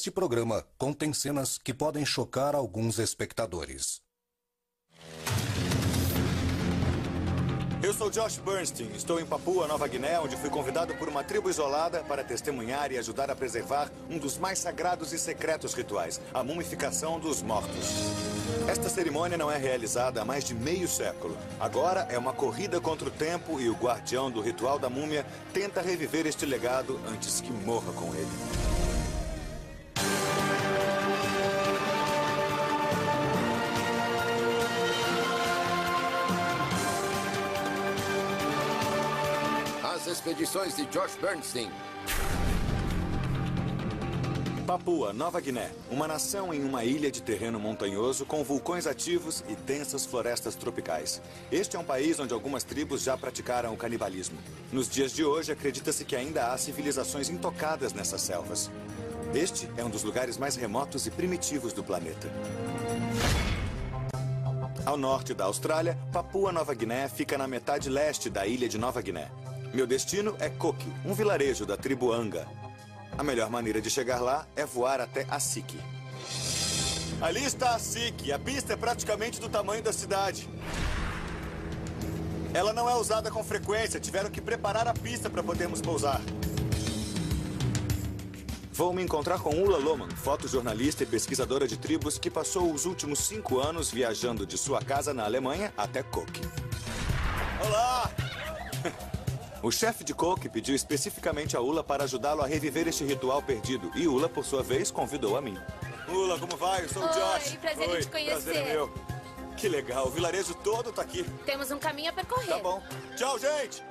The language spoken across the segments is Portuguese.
Este programa contém cenas que podem chocar alguns espectadores. Eu sou Josh Bernstein, estou em Papua Nova Guiné, onde fui convidado por uma tribo isolada para testemunhar e ajudar a preservar um dos mais sagrados e secretos rituais, a mumificação dos mortos. Esta cerimônia não é realizada há mais de meio século. Agora é uma corrida contra o tempo e o guardião do ritual da múmia tenta reviver este legado antes que morra com ele. As expedições de Josh Bernstein. Papua Nova Guiné, uma nação em uma ilha de terreno montanhoso com vulcões ativos e densas florestas tropicais. Este é um país onde algumas tribos já praticaram o canibalismo. Nos dias de hoje, acredita-se que ainda há civilizações intocadas nessas selvas. Este é um dos lugares mais remotos e primitivos do planeta. Ao norte da Austrália, Papua Nova Guiné fica na metade leste da ilha de Nova Guiné. Meu destino é Koki, um vilarejo da tribo Anga. A melhor maneira de chegar lá é voar até Asiki. Ali está Asiki. A pista é praticamente do tamanho da cidade. Ela não é usada com frequência. Tiveram que preparar a pista para podermos pousar. Vou me encontrar com Ulla Lohman, fotojornalista e pesquisadora de tribos que passou os últimos 5 anos viajando de sua casa na Alemanha até Koki. Olá! O chefe de Koki pediu especificamente a Ulla para ajudá-lo a reviver este ritual perdido. E Ulla, por sua vez, convidou a mim. Ulla, como vai? Eu sou o Josh. Prazer em te conhecer. Prazer é meu. Que legal, o vilarejo todo tá aqui. Temos um caminho a percorrer. Tá bom. Tchau, gente!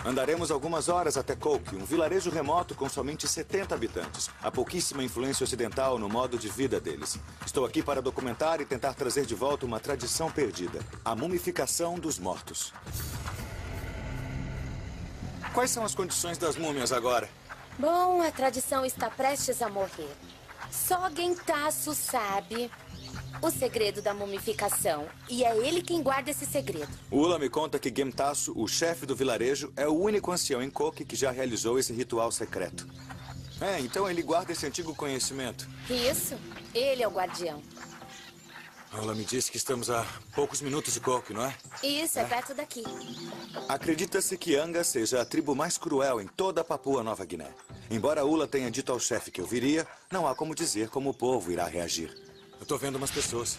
Andaremos algumas horas até Koki, um vilarejo remoto com somente 70 habitantes. Há pouquíssima influência ocidental no modo de vida deles. Estou aqui para documentar e tentar trazer de volta uma tradição perdida: a mumificação dos mortos. Quais são as condições das múmias agora? Bom, a tradição está prestes a morrer. Só Gentasso sabe o segredo da mumificação. E é ele quem guarda esse segredo. Ulla me conta que Gentasso, o chefe do vilarejo, é o único ancião em Koki que já realizou esse ritual secreto. Então ele guarda esse antigo conhecimento. Isso, ele é o guardião. Ulla me disse que estamos a poucos minutos de Koki, não é? Isso, é perto daqui. Acredita-se que Anga seja a tribo mais cruel em toda a Papua Nova Guiné. Embora Ulla tenha dito ao chefe que eu viria, não há como dizer como o povo irá reagir. Eu tô vendo umas pessoas.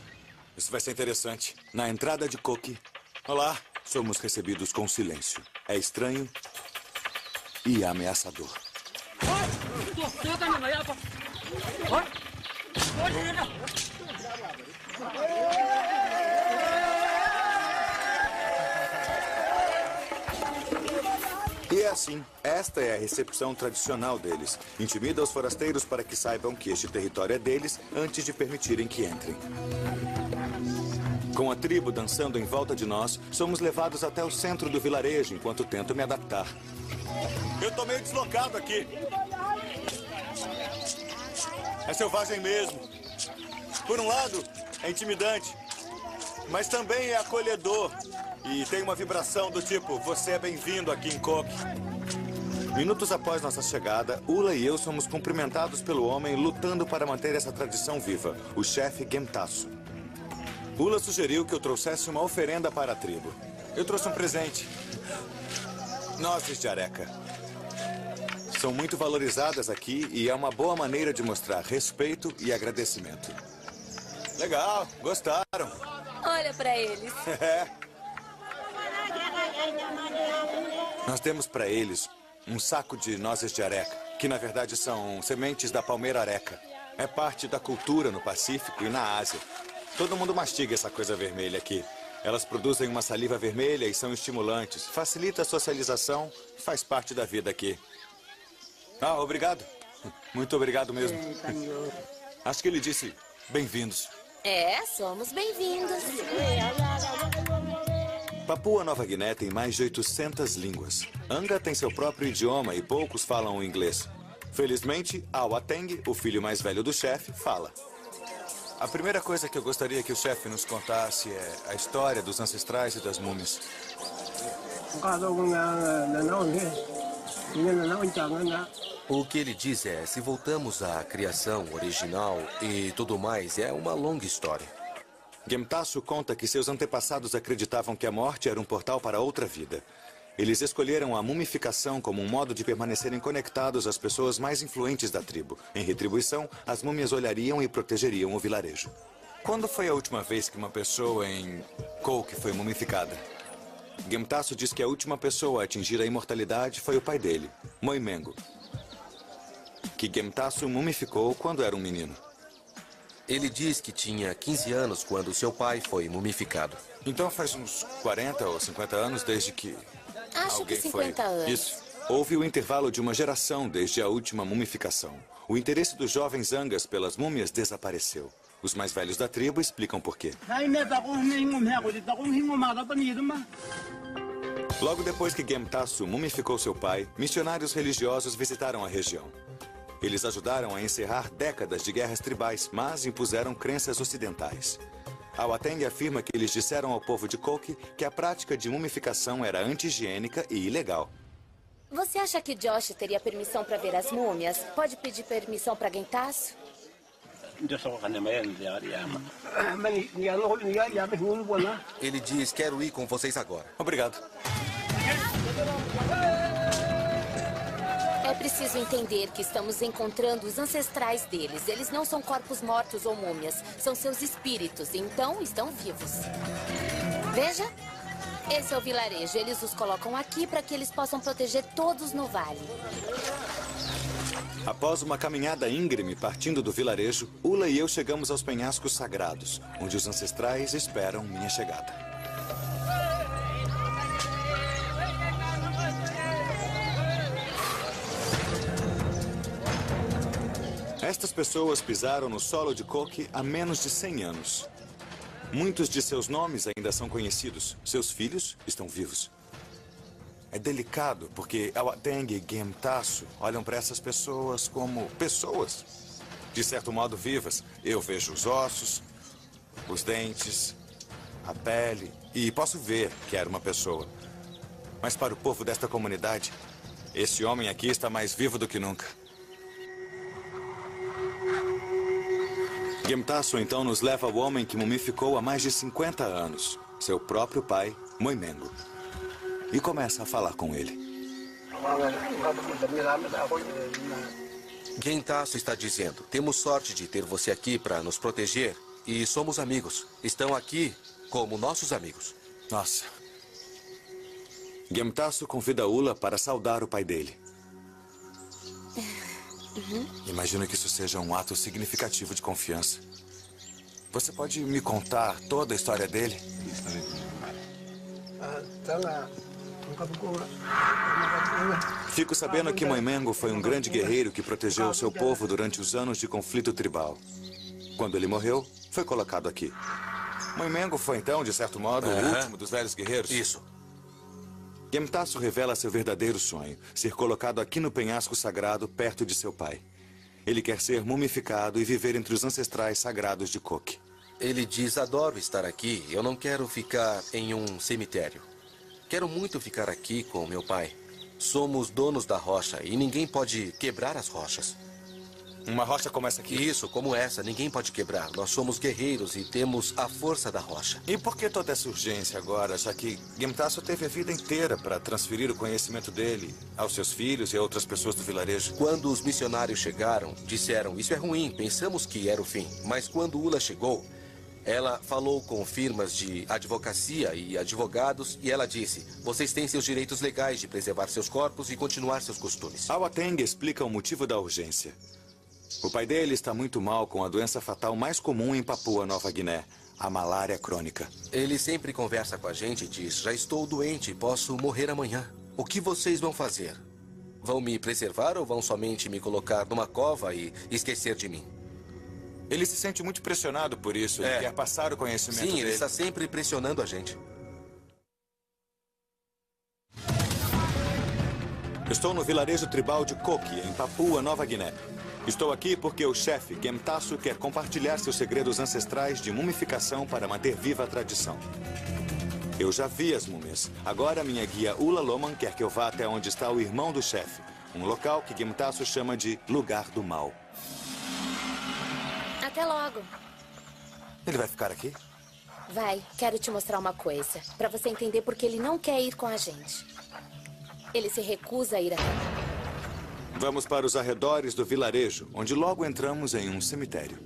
Isso vai ser interessante. Na entrada de Koki. Olá. Somos recebidos com silêncio. É estranho e ameaçador. E é assim, esta é a recepção tradicional deles. Intimida os forasteiros para que saibam que este território é deles antes de permitirem que entrem. Com a tribo dançando em volta de nós, somos levados até o centro do vilarejo enquanto tento me adaptar. Eu tô meio deslocado aqui. É selvagem mesmo. Por um lado, é intimidante, mas também é acolhedor. E tem uma vibração do tipo, você é bem-vindo aqui em Koki. Minutos após nossa chegada, Ulla e eu somos cumprimentados pelo homem lutando para manter essa tradição viva, o chefe Gentasso. Ulla sugeriu que eu trouxesse uma oferenda para a tribo. Eu trouxe um presente. Nozes de areca. São muito valorizadas aqui e é uma boa maneira de mostrar respeito e agradecimento. Legal, gostaram. Olha pra eles. Nós temos para eles um saco de nozes de areca, que na verdade são sementes da palmeira areca. É parte da cultura no Pacífico e na Ásia. Todo mundo mastiga essa coisa vermelha aqui. Elas produzem uma saliva vermelha e são estimulantes. Facilita a socialização, faz parte da vida aqui. Obrigado. Muito obrigado mesmo. Acho que ele disse bem-vindos. Somos bem-vindos. Papua Nova Guiné tem mais de 800 línguas. Anga tem seu próprio idioma e poucos falam o inglês. Felizmente, Awateng, o filho mais velho do chefe, fala. A primeira coisa que eu gostaria que o chefe nos contasse é a história dos ancestrais e das múmias. O que ele diz é, se voltamos à criação original e tudo mais, é uma longa história. Gemtasu conta que seus antepassados acreditavam que a morte era um portal para outra vida. Eles escolheram a mumificação como um modo de permanecerem conectados às pessoas mais influentes da tribo. Em retribuição, as múmias olhariam e protegeriam o vilarejo. Quando foi a última vez que uma pessoa em Coke foi mumificada? Gemtasu diz que a última pessoa a atingir a imortalidade foi o pai dele, Moimengo, que Gemtasu mumificou quando era um menino. Ele diz que tinha 15 anos quando seu pai foi mumificado. Então faz uns 40 ou 50 anos desde que... Acho que 50 anos. Isso. Houve o intervalo de uma geração desde a última mumificação. O interesse dos jovens Angas pelas múmias desapareceu. Os mais velhos da tribo explicam por quê. Logo depois que Gemtasu mumificou seu pai, missionários religiosos visitaram a região. Eles ajudaram a encerrar décadas de guerras tribais, mas impuseram crenças ocidentais. Awateng afirma que eles disseram ao povo de Coke que a prática de mumificação era anti-higiênica e ilegal. Você acha que Josh teria permissão para ver as múmias? Pode pedir permissão para Gemtasu? Ele diz, quero ir com vocês agora. Obrigado. É preciso entender que estamos encontrando os ancestrais deles. Eles não são corpos mortos ou múmias. São seus espíritos, então estão vivos. Veja, esse é o vilarejo. Eles os colocam aqui para que eles possam proteger todos no vale. Após uma caminhada íngreme partindo do vilarejo, Ula e eu chegamos aos penhascos sagrados, onde os ancestrais esperam minha chegada. Estas pessoas pisaram no solo de Coke há menos de 100 anos. Muitos de seus nomes ainda são conhecidos. Seus filhos estão vivos. É delicado, porque Awateng e Gemtasu olham para essas pessoas como pessoas. De certo modo, vivas. Eu vejo os ossos, os dentes, a pele, e posso ver que era uma pessoa. Mas para o povo desta comunidade, esse homem aqui está mais vivo do que nunca. Gemtasu então nos leva ao homem que mumificou há mais de 50 anos, seu próprio pai, Moimengo, e começa a falar com ele. Gemtasu está dizendo, temos sorte de ter você aqui para nos proteger e somos amigos. Estão aqui como nossos amigos. Nossa. Gemtasu convida Ula para saudar o pai dele. Imagino que isso seja um ato significativo de confiança. Você pode me contar toda a história dele? Fico sabendo que Moimengo foi um grande guerreiro que protegeu o seu povo durante os anos de conflito tribal. Quando ele morreu, foi colocado aqui. Moimengo foi então, de certo modo, o último dos velhos guerreiros? Isso. Gemtasu revela seu verdadeiro sonho, ser colocado aqui no penhasco sagrado perto de seu pai. Ele quer ser mumificado e viver entre os ancestrais sagrados de Coke. Ele diz, adoro estar aqui, eu não quero ficar em um cemitério. Quero muito ficar aqui com meu pai. Somos donos da rocha e ninguém pode quebrar as rochas. Uma rocha como essa aqui? Isso, como essa, ninguém pode quebrar. Nós somos guerreiros e temos a força da rocha. E por que toda essa urgência agora, já que Gemtasu teve a vida inteira para transferir o conhecimento dele aos seus filhos e a outras pessoas do vilarejo? Quando os missionários chegaram, disseram, isso é ruim, pensamos que era o fim. Mas quando Ula chegou, ela falou com firmas de advocacia e advogados e ela disse, vocês têm seus direitos legais de preservar seus corpos e continuar seus costumes. Awateng explica o motivo da urgência. O pai dele está muito mal com a doença fatal mais comum em Papua Nova Guiné, a malária crônica. Ele sempre conversa com a gente e diz, já estou doente, posso morrer amanhã. O que vocês vão fazer? Vão me preservar ou vão somente me colocar numa cova e esquecer de mim? Ele se sente muito pressionado por isso, ele quer passar o conhecimento dele. Sim, ele está sempre pressionando a gente. Estou no vilarejo tribal de Coke, em Papua Nova Guiné. Estou aqui porque o chefe, Gemtasu, quer compartilhar seus segredos ancestrais de mumificação para manter viva a tradição. Eu já vi as múmias. Agora minha guia Ula Loman quer que eu vá até onde está o irmão do chefe. um local que Gemtasso chama de Lugar do Mal. Até logo. Ele vai ficar aqui? Vai, quero te mostrar uma coisa. Pra você entender por que ele não quer ir com a gente. Ele se recusa a ir até lá. Vamos para os arredores do vilarejo, onde logo entramos em um cemitério.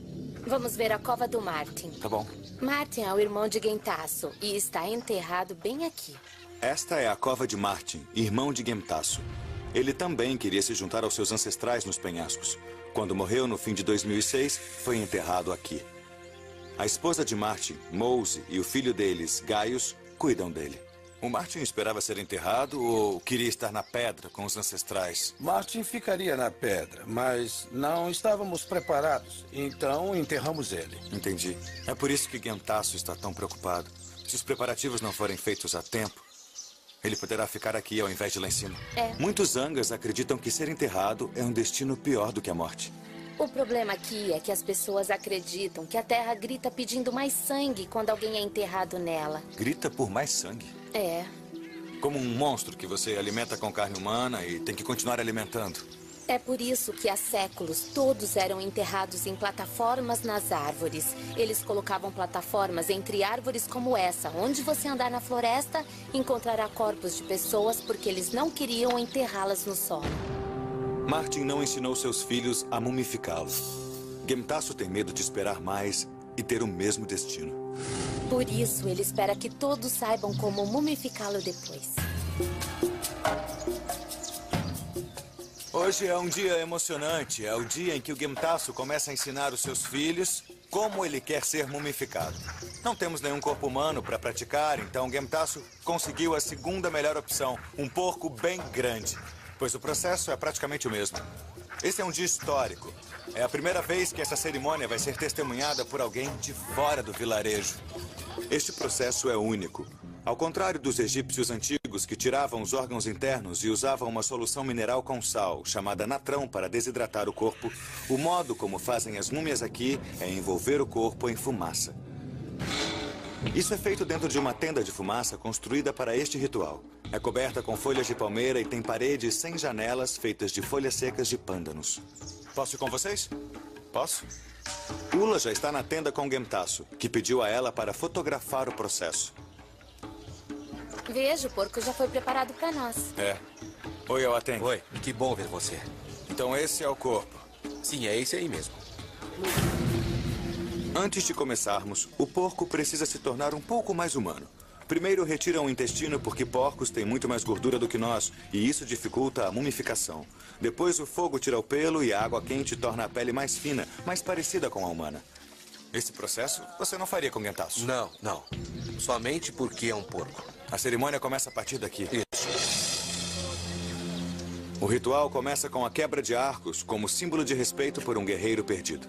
Vamos ver a cova do Martin. Tá bom. Martin é o irmão de Gemtasso e está enterrado bem aqui. Esta é a cova de Martin, irmão de Gemtasso. Ele também queria se juntar aos seus ancestrais nos penhascos. Quando morreu no fim de 2006, foi enterrado aqui. A esposa de Martin, Mose, e o filho deles, Gaius, cuidam dele. O Martin esperava ser enterrado ou queria estar na pedra com os ancestrais? Martin ficaria na pedra, mas não estávamos preparados. Então enterramos ele. Entendi. É por isso que Gemtasso está tão preocupado. Se os preparativos não forem feitos a tempo, ele poderá ficar aqui ao invés de lá em cima. Muitos Zangas acreditam que ser enterrado é um destino pior do que a morte. O problema aqui é que as pessoas acreditam que a terra grita pedindo mais sangue quando alguém é enterrado nela. Grita por mais sangue? É. Como um monstro que você alimenta com carne humana e tem que continuar alimentando. É por isso que há séculos todos eram enterrados em plataformas nas árvores. Eles colocavam plataformas entre árvores como essa. Onde você andar na floresta, encontrará corpos de pessoas porque eles não queriam enterrá-las no solo. Martin não ensinou seus filhos a mumificá-lo. Gemtasso tem medo de esperar mais e ter o mesmo destino. Por isso, ele espera que todos saibam como mumificá-lo depois. Hoje é um dia emocionante. É o dia em que o Gemtasso começa a ensinar os seus filhos como ele quer ser mumificado. Não temos nenhum corpo humano para praticar, então Gemtasso conseguiu a segunda melhor opção, um porco bem grande, pois o processo é praticamente o mesmo. Esse é um dia histórico. É a primeira vez que essa cerimônia vai ser testemunhada por alguém de fora do vilarejo. Este processo é único. Ao contrário dos egípcios antigos que tiravam os órgãos internos e usavam uma solução mineral com sal, chamada natrão, para desidratar o corpo, o modo como fazem as múmias aqui é envolver o corpo em fumaça. Isso é feito dentro de uma tenda de fumaça construída para este ritual. É coberta com folhas de palmeira e tem paredes sem janelas feitas de folhas secas de pândanos. Posso ir com vocês? Posso? Ula já está na tenda com Gemtasso, que pediu a ela para fotografar o processo. Veja, o porco já foi preparado para nós. É. Oi, Awaten. Oi, que bom ver você. Então esse é o corpo. Sim, é esse aí mesmo. Antes de começarmos, o porco precisa se tornar um pouco mais humano. Primeiro retiram o intestino porque porcos têm muito mais gordura do que nós, e isso dificulta a mumificação. Depois o fogo tira o pelo e a água quente torna a pele mais fina, mais parecida com a humana. Esse processo você não faria com Gemtasso? Não, não. Somente porque é um porco. A cerimônia começa a partir daqui. Isso. O ritual começa com a quebra de arcos, como símbolo de respeito por um guerreiro perdido.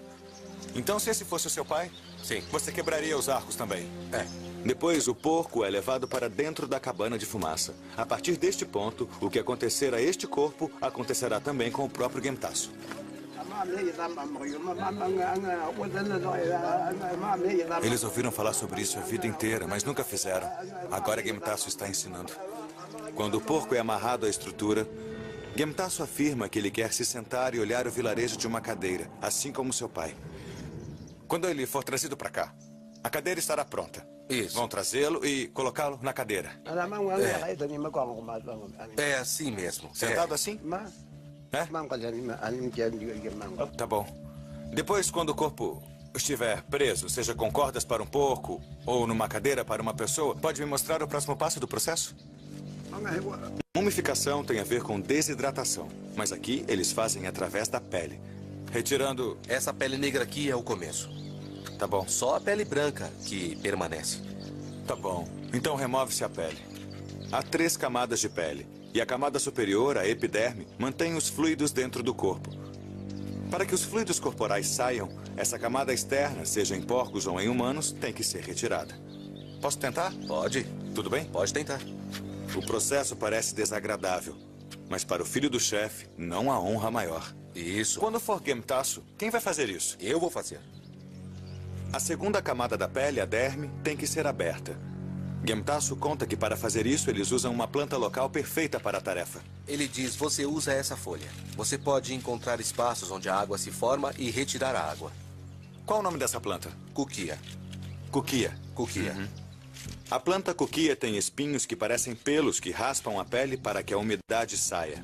Então, se esse fosse o seu pai, Sim. Você quebraria os arcos também? É. Depois, o porco é levado para dentro da cabana de fumaça. A partir deste ponto, o que acontecer a este corpo acontecerá também com o próprio Gemtasso. Eles ouviram falar sobre isso a vida inteira, mas nunca fizeram. Agora Gemtasso está ensinando. Quando o porco é amarrado à estrutura, Gemtasso afirma que ele quer se sentar e olhar o vilarejo de uma cadeira, assim como seu pai. Quando ele for trazido para cá, a cadeira estará pronta. Isso. Vão trazê-lo e colocá-lo na cadeira. É assim mesmo. Sentado assim? É? Tá bom. Depois, quando o corpo estiver preso, seja com cordas para um porco ou numa cadeira para uma pessoa, pode me mostrar o próximo passo do processo? Mumificação tem a ver com desidratação, mas aqui eles fazem através da pele. Retirando... Essa pele negra aqui é o começo. Tá bom. Só a pele branca que permanece. Tá bom. Então remove-se a pele. Há 3 camadas de pele. E a camada superior, a epiderme, mantém os fluidos dentro do corpo. Para que os fluidos corporais saiam, essa camada externa, seja em porcos ou em humanos, tem que ser retirada. Posso tentar? Pode. Tudo bem? Pode tentar. O processo parece desagradável, mas para o filho do chefe, não há honra maior. Isso. Quando for Gemtasso, quem vai fazer isso? Eu vou fazer. A segunda camada da pele, a derme, tem que ser aberta. Gemtasu conta que para fazer isso, eles usam uma planta local perfeita para a tarefa. Ele diz, você usa essa folha. Você pode encontrar espaços onde a água se forma e retirar a água. Qual o nome dessa planta? Cuquia. Cuquia. Cuquia. A planta cuquia tem espinhos que parecem pelos que raspam a pele para que a umidade saia.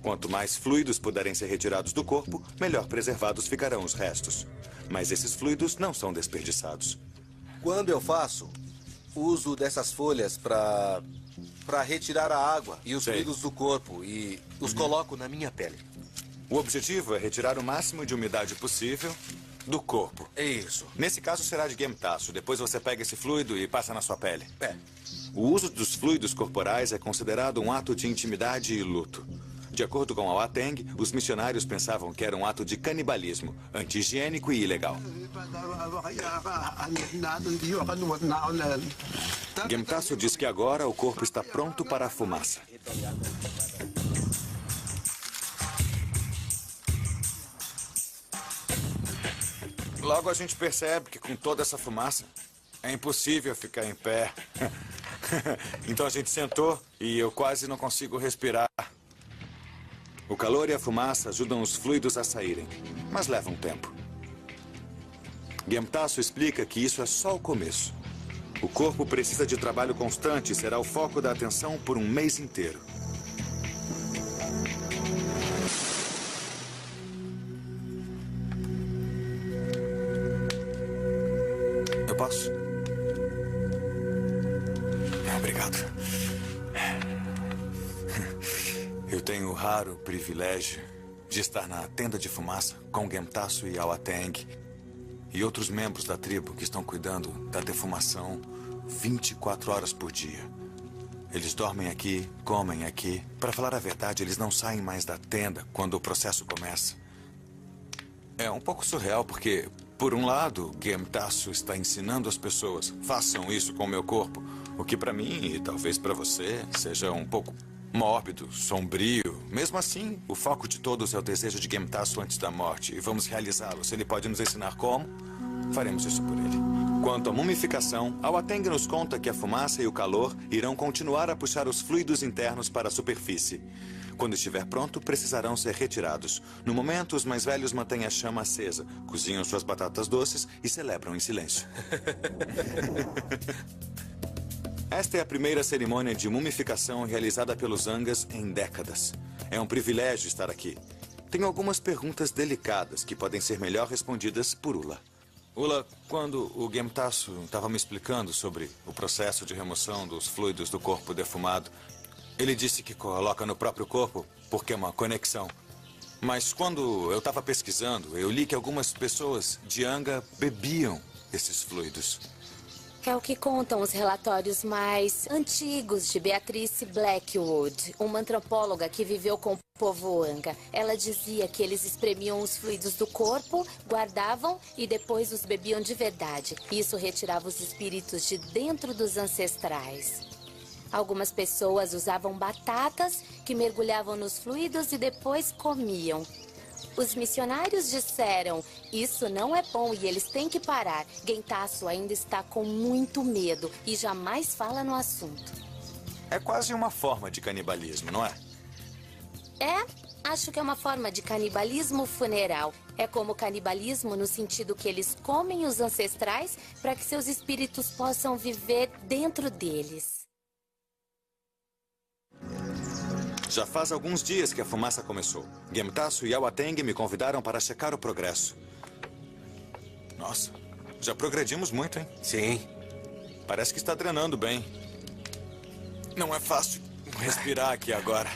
Quanto mais fluidos puderem ser retirados do corpo, melhor preservados ficarão os restos. Mas esses fluidos não são desperdiçados. Quando eu faço, uso dessas folhas para retirar a água e os fluidos do corpo e os coloco na minha pele. O objetivo é retirar o máximo de umidade possível do corpo. É isso. Nesse caso será de Gemtasu. Depois você pega esse fluido e passa na sua pele. É. O uso dos fluidos corporais é considerado um ato de intimidade e luto. De acordo com a Awateng, os missionários pensavam que era um ato de canibalismo, anti-higiênico e ilegal. Gemtasu diz que agora o corpo está pronto para a fumaça. Logo a gente percebe que com toda essa fumaça é impossível ficar em pé. Então a gente sentou e eu quase não consigo respirar. O calor e a fumaça ajudam os fluidos a saírem, mas levam tempo. Gemtasu explica que isso é só o começo. O corpo precisa de trabalho constante e será o foco da atenção por um mês inteiro. Eu posso? Obrigado. Eu tenho o raro privilégio de estar na tenda de fumaça com Gemtasu e Awateng e outros membros da tribo que estão cuidando da defumação 24 horas por dia. Eles dormem aqui, comem aqui. Para falar a verdade, eles não saem mais da tenda quando o processo começa. É um pouco surreal porque, por um lado, Gemtasu está ensinando as pessoas, façam isso com o meu corpo, o que para mim e talvez para você seja um pouco mórbido, sombrio. Mesmo assim, o foco de todos é o desejo de Gemtasu antes da morte e vamos realizá-lo. Se ele pode nos ensinar como, faremos isso por ele. Quanto à mumificação, Awateng nos conta que a fumaça e o calor irão continuar a puxar os fluidos internos para a superfície. Quando estiver pronto, precisarão ser retirados. No momento, os mais velhos mantêm a chama acesa, cozinham suas batatas doces e celebram em silêncio. Esta é a primeira cerimônia de mumificação realizada pelos Angas em décadas. É um privilégio estar aqui. Tenho algumas perguntas delicadas que podem ser melhor respondidas por Ula. Ula, quando o Gemtasu estava me explicando sobre o processo de remoção dos fluidos do corpo defumado, ele disse que coloca no próprio corpo porque é uma conexão. Mas quando eu estava pesquisando, eu li que algumas pessoas de Anga bebiam esses fluidos. É o que contam os relatórios mais antigos de Beatrice Blackwood, uma antropóloga que viveu com o povo Anga. Ela dizia que eles espremiam os fluidos do corpo, guardavam e depois os bebiam de verdade. Isso retirava os espíritos de dentro dos ancestrais. Algumas pessoas usavam batatas que mergulhavam nos fluidos e depois comiam. Os missionários disseram, isso não é bom e eles têm que parar. Gemtasu ainda está com muito medo e jamais fala no assunto. É quase uma forma de canibalismo, não é? Acho que é uma forma de canibalismo funeral. É como canibalismo no sentido que eles comem os ancestrais para que seus espíritos possam viver dentro deles. Já faz alguns dias que a fumaça começou. Gemtasu e Awateng me convidaram para checar o progresso. Nossa, já progredimos muito, hein? Sim. Parece que está drenando bem. Não é fácil respirar aqui agora.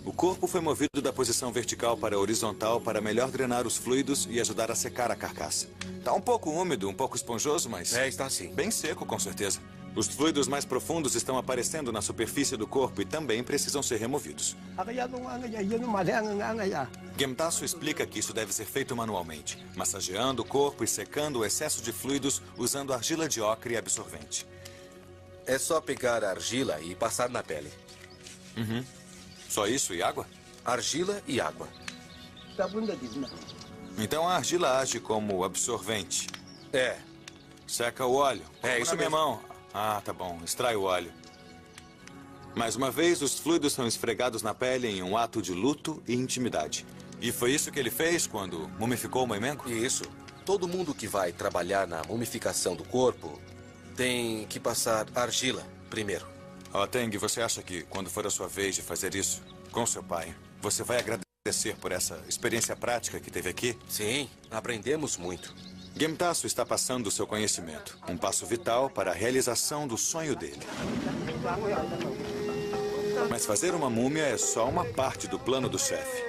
O corpo foi movido da posição vertical para a horizontal para melhor drenar os fluidos e ajudar a secar a carcaça. Está um pouco úmido, um pouco esponjoso, mas... está sim. Bem seco, com certeza. Os fluidos mais profundos estão aparecendo na superfície do corpo e também precisam ser removidos. Gemtasu explica que isso deve ser feito manualmente, massageando o corpo e secando o excesso de fluidos usando argila de ocre e absorvente. É só pegar a argila e passar na pele. Só isso e água? Argila e água. Então a argila age como absorvente. É. Seca o óleo. É, Coloco isso na minha mesmo. mão. Ah, tá bom. Extrai o óleo. Mais uma vez, os fluidos são esfregados na pele em um ato de luto e intimidade. E foi isso que ele fez quando mumificou o Moimengo? Isso. Todo mundo que vai trabalhar na mumificação do corpo tem que passar argila primeiro. Teng, você acha que quando for a sua vez de fazer isso com seu pai, você vai agradecer por essa experiência prática que teve aqui? Sim, aprendemos muito. Gemtasu está passando o seu conhecimento, um passo vital para a realização do sonho dele. Mas fazer uma múmia é só uma parte do plano do chefe.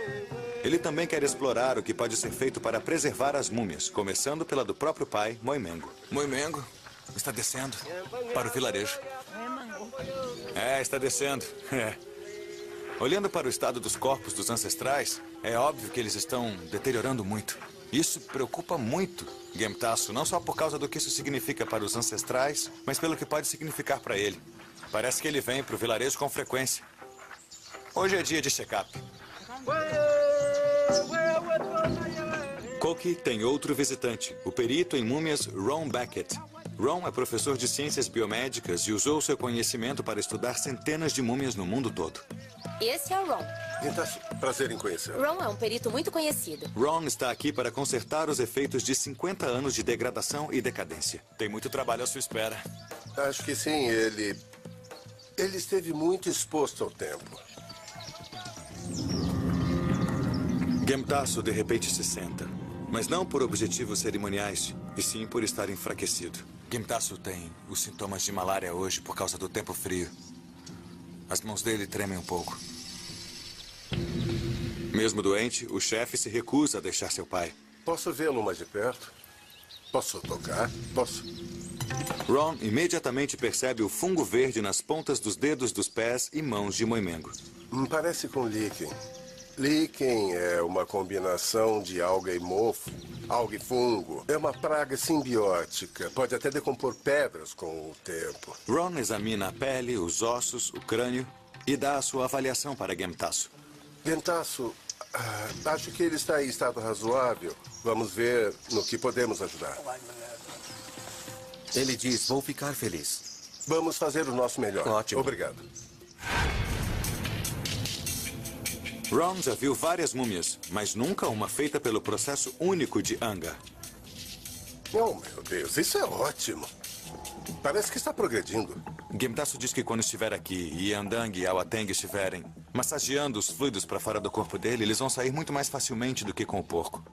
Ele também quer explorar o que pode ser feito para preservar as múmias, começando pela do próprio pai, Moimengo. Moimengo está descendo para o vilarejo. Está descendo. Olhando para o estado dos corpos dos ancestrais, é óbvio que eles estão deteriorando muito. Isso preocupa muito Gemtasu, não só por causa do que isso significa para os ancestrais, mas pelo que pode significar para ele. Parece que ele vem para o vilarejo com frequência. Hoje é dia de check-up. Koki tem outro visitante, o perito em múmias Ron Beckett. Ron é professor de ciências biomédicas e usou seu conhecimento para estudar centenas de múmias no mundo todo. Esse é o Ron. Gemtasu, prazer em conhecer. Ron é um perito muito conhecido. Ron está aqui para consertar os efeitos de 50 anos de degradação e decadência. Tem muito trabalho à sua espera. Acho que sim, ele esteve muito exposto ao tempo. Gemtasu de repente se senta, mas não por objetivos cerimoniais, e sim por estar enfraquecido. Gemtasu tem os sintomas de malária hoje por causa do tempo frio. As mãos dele tremem um pouco. Mesmo doente, o chefe se recusa a deixar seu pai. Posso vê-lo mais de perto? Posso tocar? Posso? Ron imediatamente percebe o fungo verde nas pontas dos dedos dos pés e mãos de Moimengo. Parece com líquen. Líquen é uma combinação de alga e mofo. Alga e fungo. É uma praga simbiótica. Pode até decompor pedras com o tempo. Ron examina a pele, os ossos, o crânio e dá a sua avaliação para Gemtasu. Gemtasu, acho que ele está em estado razoável. Vamos ver no que podemos ajudar. Ele diz, vou ficar feliz. Vamos fazer o nosso melhor. Ótimo. Obrigado. Ron já viu várias múmias, mas nunca uma feita pelo processo único de Anga. Oh, meu Deus, isso é ótimo. Parece que está progredindo. Gemtasu diz que quando estiver aqui e Yandang e Awateng estiverem massageando os fluidos para fora do corpo dele, eles vão sair muito mais facilmente do que com o porco.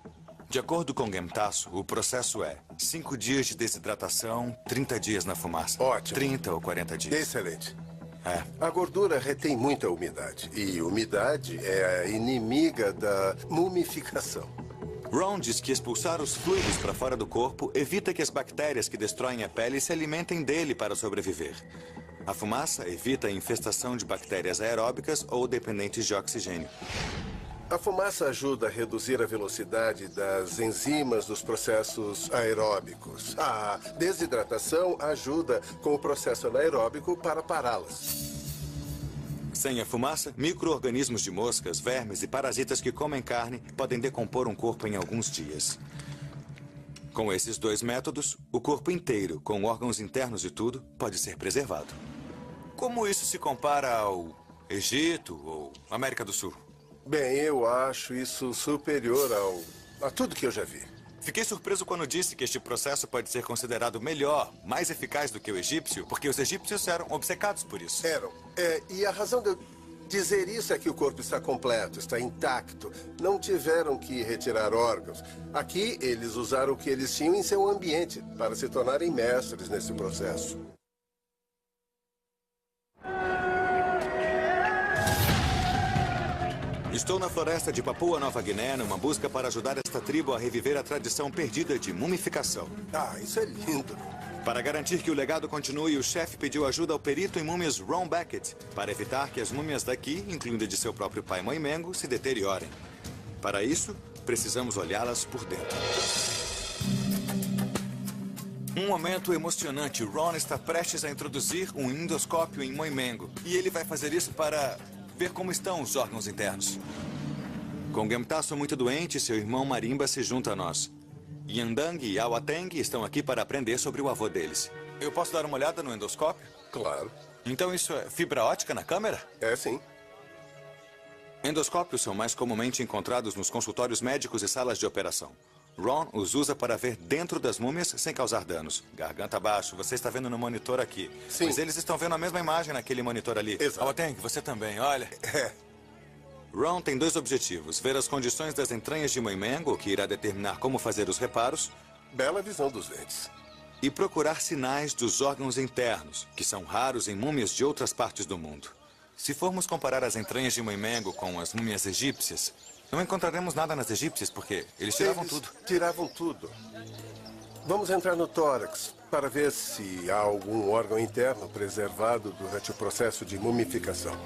De acordo com Gemtasu, o processo é 5 dias de desidratação, 30 dias na fumaça. Ótimo. 30 ou 40 dias. Excelente. É. A gordura retém muita umidade. E umidade é a inimiga da mumificação. Ron diz que expulsar os fluidos para fora do corpo evita que as bactérias que destroem a pele se alimentem dele para sobreviver. A fumaça evita a infestação de bactérias aeróbicas ou dependentes de oxigênio. A fumaça ajuda a reduzir a velocidade das enzimas dos processos aeróbicos. A desidratação ajuda com o processo anaeróbico para pará-las. Sem a fumaça, micro-organismos de moscas, vermes e parasitas que comem carne podem decompor um corpo em alguns dias. Com esses 2 métodos, o corpo inteiro, com órgãos internos e tudo, pode ser preservado. Como isso se compara ao Egito ou América do Sul? Bem, eu acho isso superior a tudo que eu já vi. Fiquei surpreso quando disse que este processo pode ser considerado melhor, mais eficaz do que o egípcio, porque os egípcios eram obcecados por isso. Eram. E a razão de eu dizer isso é que o corpo está completo, está intacto. Não tiveram que retirar órgãos. Aqui, eles usaram o que eles tinham em seu ambiente para se tornarem mestres nesse processo. Estou na floresta de Papua Nova Guiné numa busca para ajudar esta tribo a reviver a tradição perdida de mumificação. Ah, isso é lindo. Para garantir que o legado continue, o chefe pediu ajuda ao perito em múmias Ron Beckett para evitar que as múmias daqui, incluindo a de seu próprio pai Moimengo, se deteriorem. Para isso, precisamos olhá-las por dentro. Um momento emocionante. Ron está prestes a introduzir um endoscópio em Moimengo. E ele vai fazer isso para ver como estão os órgãos internos. Com Gemtasu muito doente, seu irmão Marimba se junta a nós. Yandang e Awateng estão aqui para aprender sobre o avô deles. Eu posso dar uma olhada no endoscópio? Claro. Então isso é fibra ótica na câmera? É sim. Endoscópios são mais comumente encontrados nos consultórios médicos e salas de operação. Ron os usa para ver dentro das múmias sem causar danos. Garganta abaixo, você está vendo no monitor aqui. Sim. Mas eles estão vendo a mesma imagem naquele monitor ali. Exato. Boateng, você também, olha. É. Ron tem 2 objetivos. Ver as condições das entranhas de Moimengo, que irá determinar como fazer os reparos. Bela visão dos dentes. E procurar sinais dos órgãos internos, que são raros em múmias de outras partes do mundo. Se formos comparar as entranhas de Moimengo com as múmias egípcias, não encontraremos nada nas egípcias, porque eles tiravam Eles tudo. Tiravam tudo. Vamos entrar no tórax para ver se há algum órgão interno preservado durante o processo de mumificação.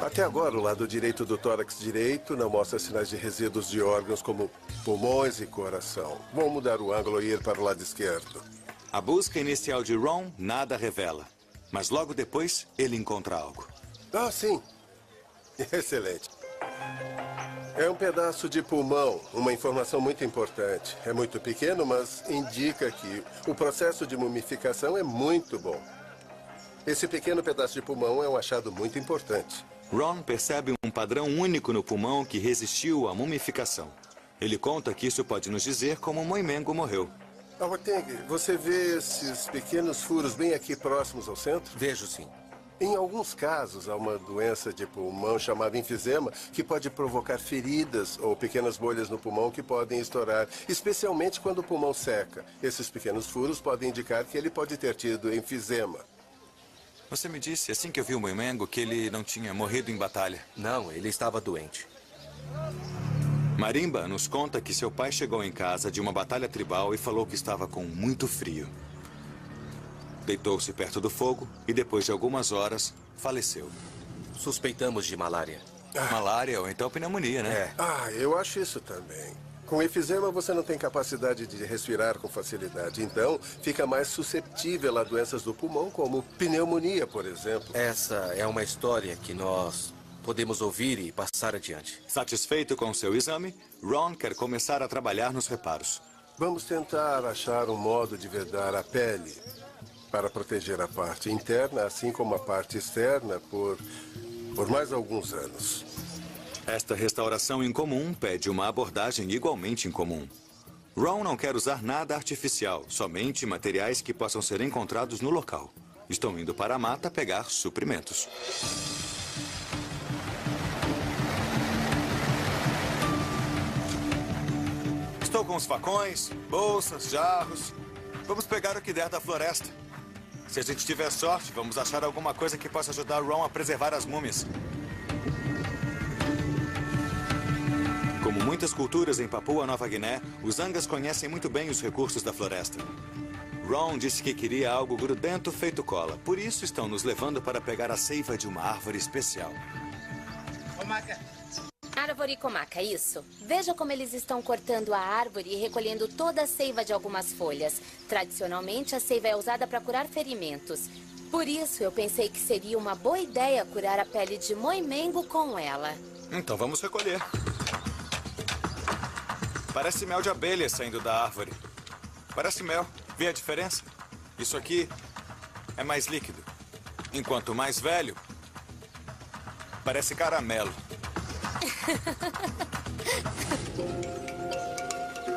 Até agora, o lado direito do tórax direito não mostra sinais de resíduos de órgãos como pulmões e coração. Vamos mudar o ângulo e ir para o lado esquerdo. A busca inicial de Ron nada revela. Mas logo depois, ele encontra algo. Ah, sim. Excelente. É um pedaço de pulmão, uma informação muito importante. É muito pequeno, mas indica que o processo de mumificação é muito bom. Esse pequeno pedaço de pulmão é um achado muito importante. Ron percebe um padrão único no pulmão que resistiu à mumificação. Ele conta que isso pode nos dizer como Moimengo morreu. Boateng, você vê esses pequenos furos bem aqui próximos ao centro? Vejo sim. Em alguns casos, há uma doença de pulmão chamada enfisema que pode provocar feridas ou pequenas bolhas no pulmão que podem estourar, especialmente quando o pulmão seca. Esses pequenos furos podem indicar que ele pode ter tido enfisema. Você me disse, assim que eu vi o Moimengo, que ele não tinha morrido em batalha. Não, ele estava doente. Marimba nos conta que seu pai chegou em casa de uma batalha tribal e falou que estava com muito frio. Deitou-se perto do fogo e, depois de algumas horas, faleceu. Suspeitamos de malária. Malária ou então pneumonia, né? Ah, eu acho isso também. Com enfisema, você não tem capacidade de respirar com facilidade. Então, fica mais suscetível a doenças do pulmão, como pneumonia, por exemplo. Essa é uma história que nós podemos ouvir e passar adiante. Satisfeito com seu exame, Ron quer começar a trabalhar nos reparos. Vamos tentar achar um modo de vedar a pele para proteger a parte interna, assim como a parte externa, por mais alguns anos. Esta restauração incomum pede uma abordagem igualmente incomum. Ron não quer usar nada artificial, somente materiais que possam ser encontrados no local. Estão indo para a mata pegar suprimentos. Estou com os facões, bolsas, jarros. Vamos pegar o que der da floresta. Se a gente tiver sorte, vamos achar alguma coisa que possa ajudar Ron a preservar as múmias. Como muitas culturas em Papua Nova Guiné, os Angas conhecem muito bem os recursos da floresta. Ron disse que queria algo grudento feito cola. Por isso estão nos levando para pegar a seiva de uma árvore especial. Árvore comaca, isso. Veja como eles estão cortando a árvore e recolhendo toda a seiva de algumas folhas. Tradicionalmente, a seiva é usada para curar ferimentos. Por isso, eu pensei que seria uma boa ideia curar a pele de Moimengo com ela. Então vamos recolher. Parece mel de abelha saindo da árvore. Parece mel. Vê a diferença? Isso aqui é mais líquido. Enquanto mais velho, parece caramelo.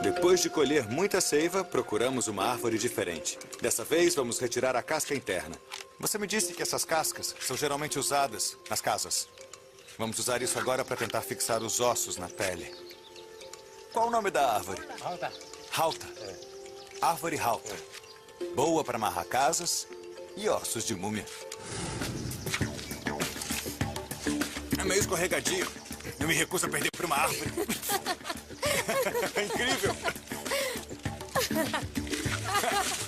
Depois de colher muita seiva, procuramos uma árvore diferente. Dessa vez, vamos retirar a casca interna. Você me disse que essas cascas são geralmente usadas nas casas. Vamos usar isso agora para tentar fixar os ossos na pele. Qual o nome da árvore? Halta. Halta. Árvore halta. Boa para amarrar casas e ossos de múmia. É meio escorregadio. Eu me recuso a perder para uma árvore. É incrível.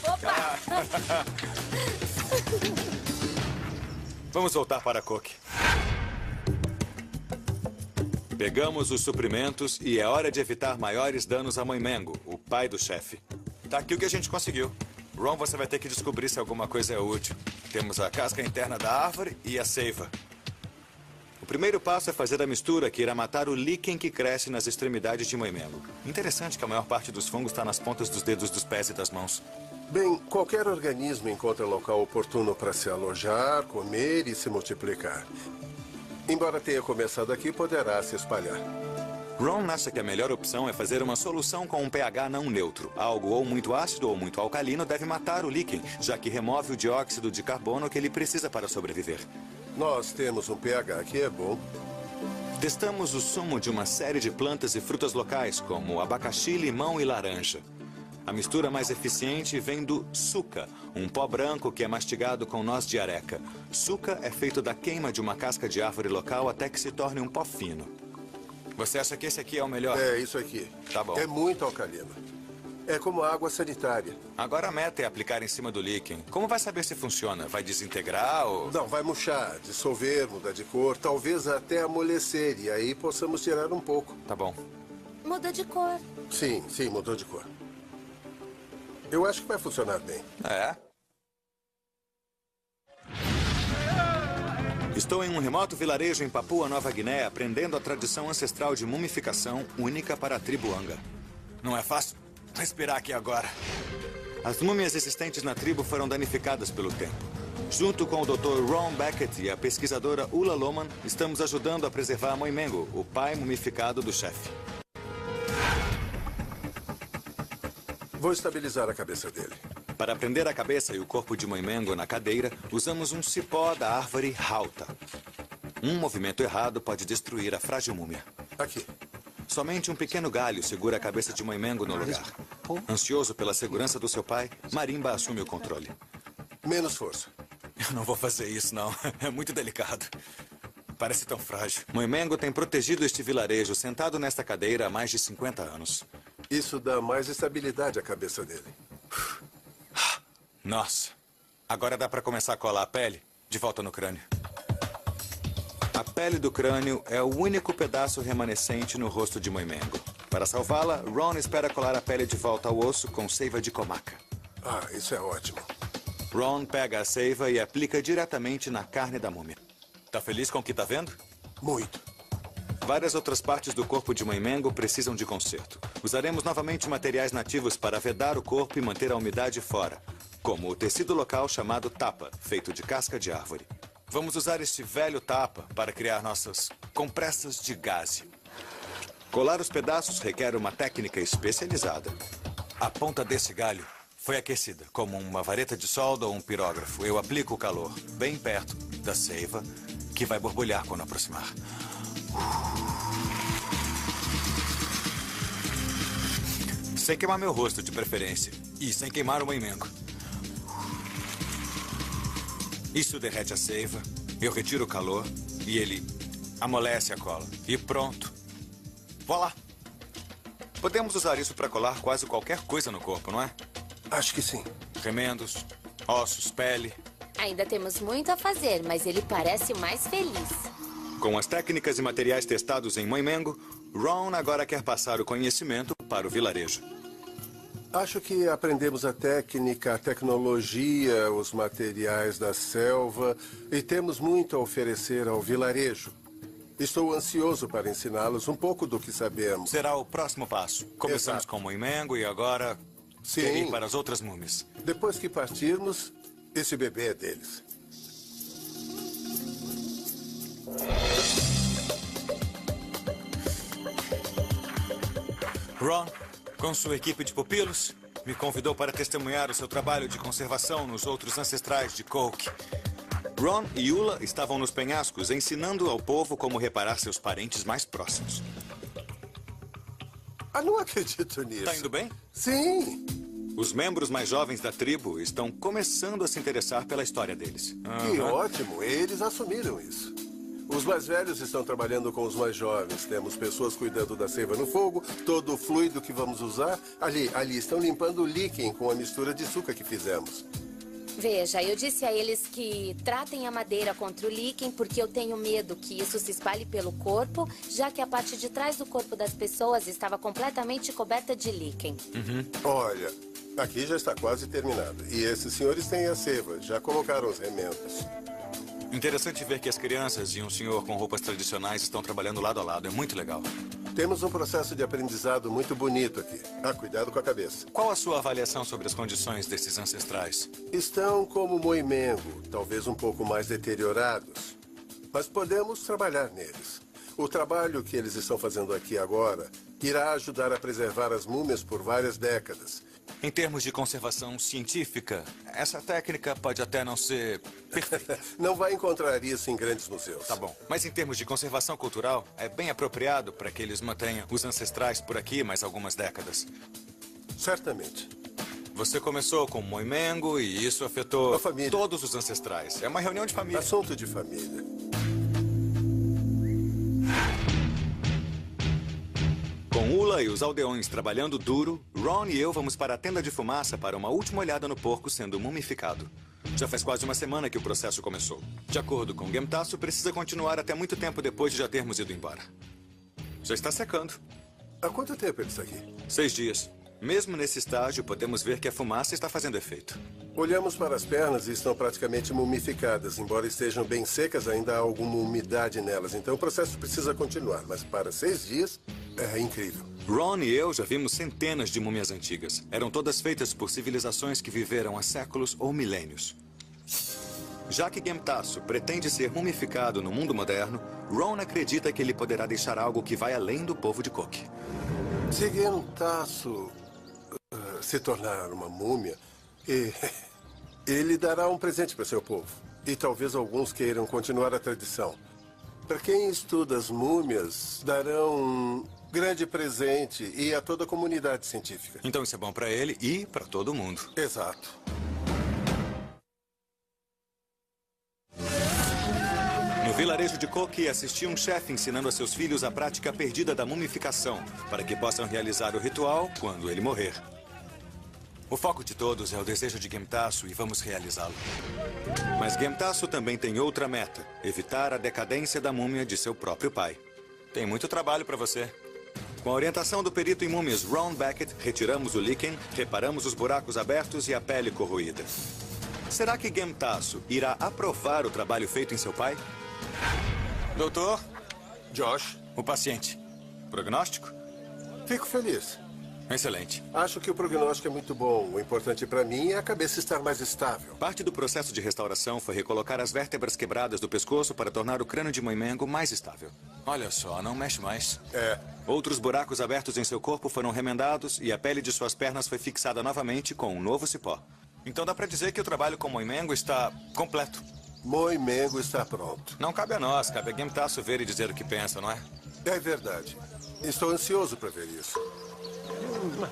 Opa! Vamos voltar para a Coque. Pegamos os suprimentos e é hora de evitar maiores danos a Moimengo, o pai do chefe. Tá aqui o que a gente conseguiu. Ron, você vai ter que descobrir se alguma coisa é útil. Temos a casca interna da árvore e a seiva. O primeiro passo é fazer a mistura que irá matar o líquen que cresce nas extremidades de Moimengo. Interessante que a maior parte dos fungos está nas pontas dos dedos dos pés e das mãos. Bem, qualquer organismo encontra local oportuno para se alojar, comer e se multiplicar. Embora tenha começado aqui, poderá se espalhar. Ron acha que a melhor opção é fazer uma solução com um pH não neutro. Algo ou muito ácido ou muito alcalino deve matar o líquen, já que remove o dióxido de carbono que ele precisa para sobreviver. Nós temos um pH que é bom. Testamos o sumo de uma série de plantas e frutas locais, como abacaxi, limão e laranja. A mistura mais eficiente vem do suca, um pó branco que é mastigado com noz de areca. Suca é feito da queima de uma casca de árvore local até que se torne um pó fino. Você acha que esse aqui é o melhor? É, isso aqui. Tá bom. É muito alcalino. É como água sanitária. Agora a meta é aplicar em cima do líquen. Como vai saber se funciona? Vai desintegrar ou... Não, vai murchar, dissolver, mudar de cor, talvez até amolecer, e aí possamos tirar um pouco. Tá bom. Muda de cor. Sim, mudou de cor. Eu acho que vai funcionar bem. É? Estou em um remoto vilarejo em Papua Nova Guiné aprendendo a tradição ancestral de mumificação única para a tribo Anga. Não é fácil respirar aqui agora. As múmias existentes na tribo foram danificadas pelo tempo. Junto com o Dr. Ron Beckett e a pesquisadora Ulla Lohman, estamos ajudando a preservar Moimengo, o pai mumificado do chefe. Vou estabilizar a cabeça dele. Para prender a cabeça e o corpo de Moimengo na cadeira, usamos um cipó da árvore Rauta. Um movimento errado pode destruir a frágil múmia. Aqui. Somente um pequeno galho segura a cabeça de Moimengo no lugar. Ansioso pela segurança do seu pai, Marimba assume o controle. Menos força. Eu não vou fazer isso, não. É muito delicado. Parece tão frágil. Moimengo tem protegido este vilarejo sentado nesta cadeira há mais de 50 anos. Isso dá mais estabilidade à cabeça dele. Nossa. Agora dá para começar a colar a pele de volta no crânio. A pele do crânio é o único pedaço remanescente no rosto de Moimengo. Para salvá-la, Ron espera colar a pele de volta ao osso com seiva de comaca. Ah, isso é ótimo. Ron pega a seiva e aplica diretamente na carne da múmia. Tá feliz com o que tá vendo? Muito. Várias outras partes do corpo de Moimengo precisam de conserto. Usaremos novamente materiais nativos para vedar o corpo e manter a umidade fora, como o tecido local chamado tapa, feito de casca de árvore. Vamos usar este velho tapa para criar nossas compressas de gaze. Colar os pedaços requer uma técnica especializada. A ponta desse galho foi aquecida, como uma vareta de solda ou um pirógrafo. Eu aplico o calor bem perto da seiva, que vai borbulhar quando aproximar. Sem queimar meu rosto, de preferência. E sem queimar o Moimengo. Isso derrete a seiva, eu retiro o calor e ele amolece a cola. E pronto. Voilá! Podemos usar isso para colar quase qualquer coisa no corpo, não é? Acho que sim. Remendos, ossos, pele. Ainda temos muito a fazer, mas ele parece mais feliz. Com as técnicas e materiais testados em Moimengo, Ron agora quer passar o conhecimento para o vilarejo. Acho que aprendemos a técnica, a tecnologia, os materiais da selva e temos muito a oferecer ao vilarejo. Estou ansioso para ensiná-los um pouco do que sabemos. Será o próximo passo. Começamos com Moimengo e agora quer ir para as outras múmias. Depois que partirmos, esse bebê é deles. Ron, com sua equipe de pupilos, me convidou para testemunhar o seu trabalho de conservação nos outros ancestrais de Coke. Ron e Ulla estavam nos penhascos ensinando ao povo como reparar seus parentes mais próximos. Ah, não acredito nisso. Tá indo bem? Sim. Os membros mais jovens da tribo estão começando a se interessar pela história deles. Que ótimo, eles assumiram isso. Os mais velhos estão trabalhando com os mais jovens. Temos pessoas cuidando da seiva no fogo, todo o fluido que vamos usar. Ali estão limpando o líquen com a mistura de açúcar que fizemos. Veja, eu disse a eles que tratem a madeira contra o líquen porque eu tenho medo que isso se espalhe pelo corpo, já que a parte de trás do corpo das pessoas estava completamente coberta de líquen. Olha, aqui já está quase terminado. E esses senhores têm a seiva, já colocaram os remendos. Interessante ver que as crianças e um senhor com roupas tradicionais estão trabalhando lado a lado. É muito legal. Temos um processo de aprendizado muito bonito aqui. Ah, cuidado com a cabeça. Qual a sua avaliação sobre as condições desses ancestrais? Estão como moimengo, talvez um pouco mais deteriorados. Mas podemos trabalhar neles. O trabalho que eles estão fazendo aqui agora irá ajudar a preservar as múmias por várias décadas. Em termos de conservação científica, essa técnica pode até não ser perfeita. Não vai encontrar isso em grandes museus. Tá bom. Mas em termos de conservação cultural, é bem apropriado para que eles mantenham os ancestrais por aqui mais algumas décadas. Certamente. Você começou com moimengo e isso afetou A família. todos os ancestrais. É uma reunião de família. Assunto de família. Com Ula e os aldeões trabalhando duro, Ron e eu vamos para a tenda de fumaça para uma última olhada no porco sendo mumificado. Já faz quase uma semana que o processo começou. De acordo com Gemtasu, precisa continuar até muito tempo depois de já termos ido embora. Já está secando. Há quanto tempo ele está aqui? 6 dias. Mesmo nesse estágio, podemos ver que a fumaça está fazendo efeito. Olhamos para as pernas e estão praticamente mumificadas. Embora estejam bem secas, ainda há alguma umidade nelas. Então o processo precisa continuar. Mas para 6 dias, é incrível. Ron e eu já vimos centenas de múmias antigas. Eram todas feitas por civilizações que viveram há séculos ou milênios. Já que Gemtasu pretende ser mumificado no mundo moderno, Ron acredita que ele poderá deixar algo que vai além do povo de Cook. Se Gemtasu se tornar uma múmia, ele dará um presente para seu povo. E talvez alguns queiram continuar a tradição. Para quem estuda as múmias, darão um grande presente e a toda a comunidade científica. Então isso é bom para ele e para todo mundo. Exato. No vilarejo de Cook, assisti um chefe ensinando a seus filhos a prática perdida da mumificação, para que possam realizar o ritual quando ele morrer. O foco de todos é o desejo de Gemtasu e vamos realizá-lo. Mas Gemtasu também tem outra meta: evitar a decadência da múmia de seu próprio pai. Tem muito trabalho para você. Com a orientação do perito em múmias Ron Beckett, retiramos o líquen, reparamos os buracos abertos e a pele corroída. Será que Gemtasu irá aprovar o trabalho feito em seu pai? Doutor, Josh, o paciente. Prognóstico? fico feliz. Excelente. Acho que o prognóstico é muito bom. O importante para mim é a cabeça estar mais estável. Parte do processo de restauração foi recolocar as vértebras quebradas do pescoço para tornar o crânio de moimengo mais estável. Olha só, não mexe mais. Outros buracos abertos em seu corpo foram remendados e a pele de suas pernas foi fixada novamente com um novo cipó. Então dá para dizer que o trabalho com moimengo está completo. Moimengo está pronto. Não cabe a nós, cabe a Gemtasu ver e dizer o que pensa, não é? É verdade. Estou ansioso para ver isso.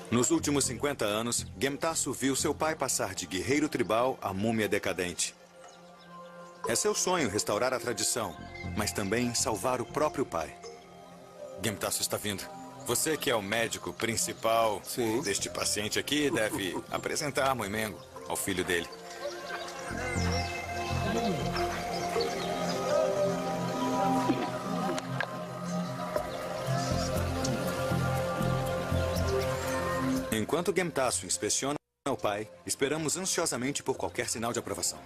Nos últimos 50 anos, Gemtasu viu seu pai passar de guerreiro tribal a múmia decadente. É seu sonho restaurar a tradição, mas também salvar o próprio pai. Gemtasu está vindo. Você que é o médico principal deste paciente aqui deve apresentar moimengo ao filho dele. Enquanto Gemtasu inspeciona o pai, esperamos ansiosamente por qualquer sinal de aprovação.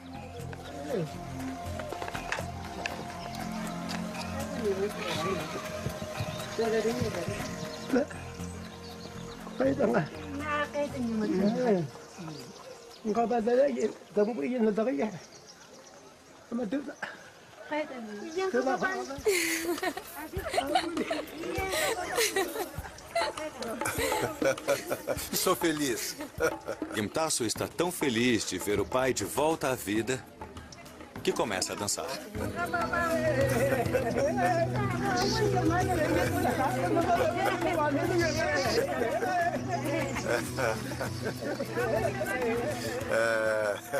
Estou feliz. Gemtasu está tão feliz de ver o pai de volta à vida que começa a dançar.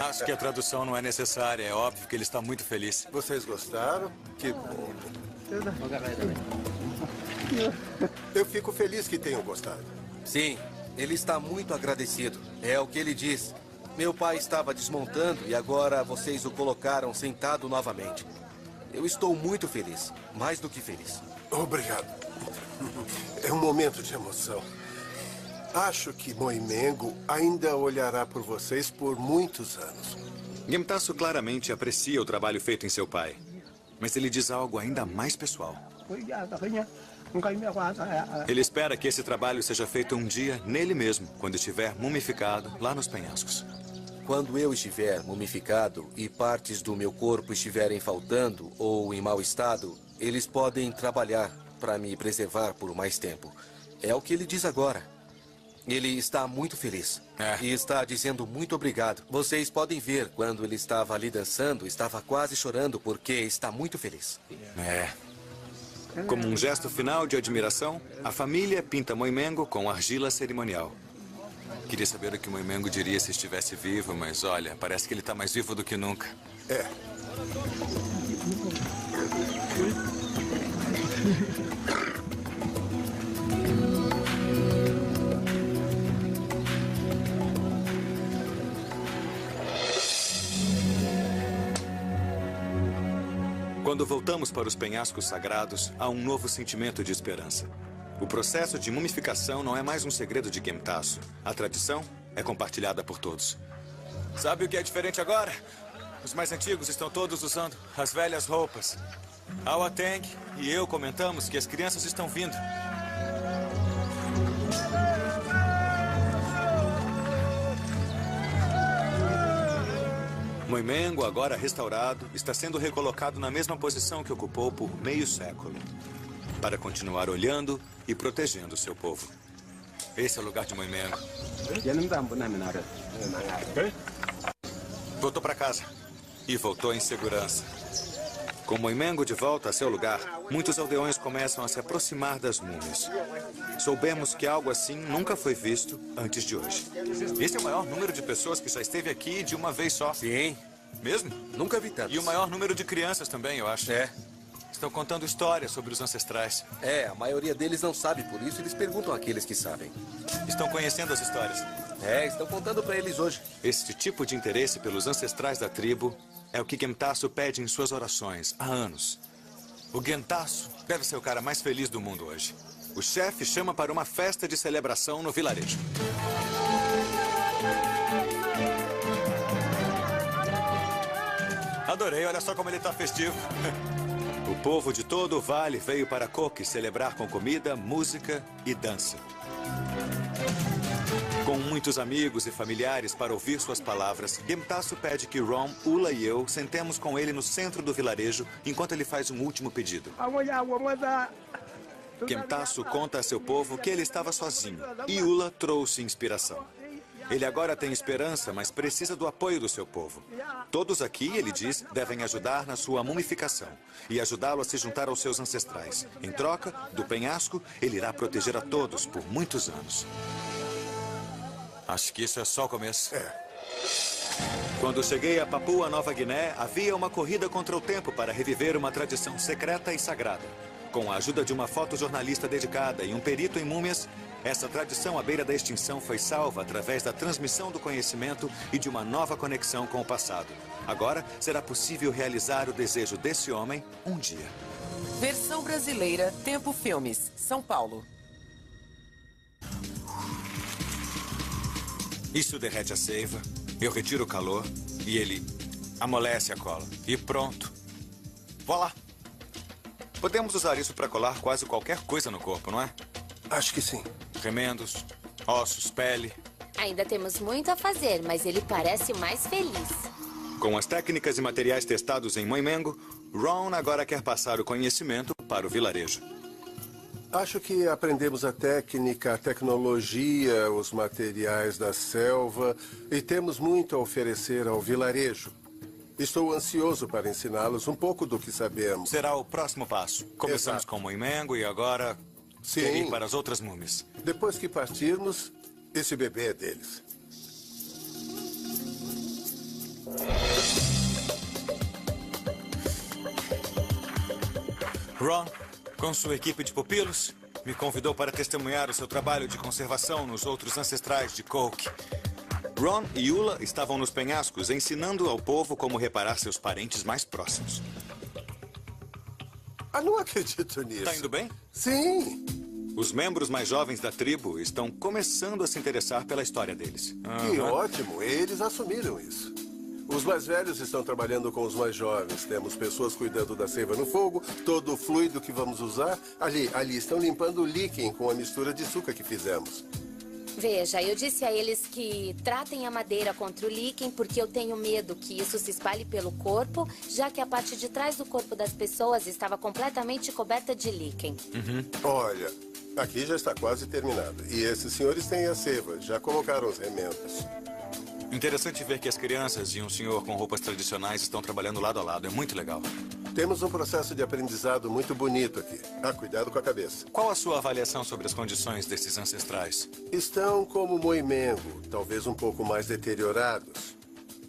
Acho que a tradução não é necessária. É óbvio que ele está muito feliz. Vocês gostaram? Que bom. Eu fico feliz que tenham gostado. Sim, ele está muito agradecido. É o que ele diz. Meu pai estava desmontando e agora vocês o colocaram sentado novamente. Eu estou muito feliz. Mais do que feliz. Obrigado. É um momento de emoção. Acho que Moimengo ainda olhará por vocês por muitos anos. Gemtasu claramente aprecia o trabalho feito em seu pai. Mas ele diz algo ainda mais pessoal. Ele espera que esse trabalho seja feito um dia nele mesmo, quando estiver mumificado lá nos penhascos. Quando eu estiver mumificado e partes do meu corpo estiverem faltando ou em mau estado, eles podem trabalhar para me preservar por mais tempo. É o que ele diz agora. Ele está muito feliz. E está dizendo muito obrigado. Vocês podem ver, quando ele estava ali dançando, estava quase chorando porque está muito feliz. Como um gesto final de admiração, a família pinta Moimengo com argila cerimonial. Queria saber o que Moimengo diria se estivesse vivo, mas olha, parece que ele está mais vivo do que nunca. Quando voltamos para os penhascos sagrados, há um novo sentimento de esperança. O processo de mumificação não é mais um segredo de Gemtasu. A tradição é compartilhada por todos. Sabe o que é diferente agora? Os mais antigos estão todos usando as velhas roupas. Awateng e eu comentamos que as crianças estão vindo. Moimengo, agora restaurado, está sendo recolocado na mesma posição que ocupou por meio século, para continuar olhando e protegendo seu povo. Esse é o lugar de Moimengo. Voltou para casa e voltou em segurança. Com Moimengo de volta a seu lugar, muitos aldeões começam a se aproximar das múmias. Soubemos que algo assim nunca foi visto antes de hoje. Esse é o maior número de pessoas que já esteve aqui de uma vez só. Sim. Mesmo? Nunca vi tantos. E o maior número de crianças também, eu acho. Estão contando histórias sobre os ancestrais. A maioria deles não sabe, por isso eles perguntam àqueles que sabem. Estão conhecendo as histórias. Estão contando para eles hoje. Este tipo de interesse pelos ancestrais da tribo é o que Gemtasu pede em suas orações há anos. O Gemtasu deve ser o cara mais feliz do mundo hoje. O chefe chama para uma festa de celebração no vilarejo. Adorei, olha só como ele está festivo. O povo de todo o vale veio para Koki celebrar com comida, música e dança. Com muitos amigos e familiares para ouvir suas palavras, Gemtasu pede que Ron, Ula e eu sentemos com ele no centro do vilarejo enquanto ele faz um último pedido. Gemtasu conta a seu povo que ele estava sozinho e Ula trouxe inspiração. Ele agora tem esperança, mas precisa do apoio do seu povo. Todos aqui, ele diz, devem ajudar na sua mumificação e ajudá-lo a se juntar aos seus ancestrais. Em troca, do penhasco, ele irá proteger a todos por muitos anos. Acho que isso é só o começo. Quando cheguei a Papua Nova Guiné, havia uma corrida contra o tempo para reviver uma tradição secreta e sagrada. Com a ajuda de uma fotojornalista dedicada e um perito em múmias, essa tradição à beira da extinção foi salva através da transmissão do conhecimento e de uma nova conexão com o passado. Agora será possível realizar o desejo desse homem um dia. Versão brasileira, Tempo Filmes, São Paulo. Isso derrete a seiva, eu retiro o calor e ele amolece a cola. E pronto. Voilá! Podemos usar isso para colar quase qualquer coisa no corpo, não é? Acho que sim. Remendos, ossos, pele. Ainda temos muito a fazer, mas ele parece mais feliz. Com as técnicas e materiais testados em Moimengo, Ron agora quer passar o conhecimento para o vilarejo. Acho que aprendemos a técnica, a tecnologia, os materiais da selva e temos muito a oferecer ao vilarejo. Estou ansioso para ensiná-los um pouco do que sabemos. Será o próximo passo. Começamos Exato. com Moimengo e agora quer ir para as outras múmias. Depois que partirmos, esse bebê é deles. Ron, com sua equipe de pupilos, me convidou para testemunhar o seu trabalho de conservação nos outros ancestrais de Koki. Ron e Ula estavam nos penhascos ensinando ao povo como reparar seus parentes mais próximos. Não acredito nisso. Tá indo bem? Sim. Os membros mais jovens da tribo estão começando a se interessar pela história deles. Que ótimo. Eles assumiram isso. Os mais velhos estão trabalhando com os mais jovens. Temos pessoas cuidando da seiva no fogo, todo o fluido que vamos usar. Ali estão limpando o líquen com a mistura de açúcar que fizemos. Veja, eu disse a eles que tratem a madeira contra o líquen porque eu tenho medo que isso se espalhe pelo corpo, já que a parte de trás do corpo das pessoas estava completamente coberta de líquen. Olha, aqui já está quase terminado. E esses senhores têm a seiva, já colocaram os remendos. Interessante ver que as crianças e um senhor com roupas tradicionais estão trabalhando lado a lado. É muito legal. Temos um processo de aprendizado muito bonito aqui. Cuidado com a cabeça. Qual a sua avaliação sobre as condições desses ancestrais? Estão como moimengo, talvez um pouco mais deteriorados.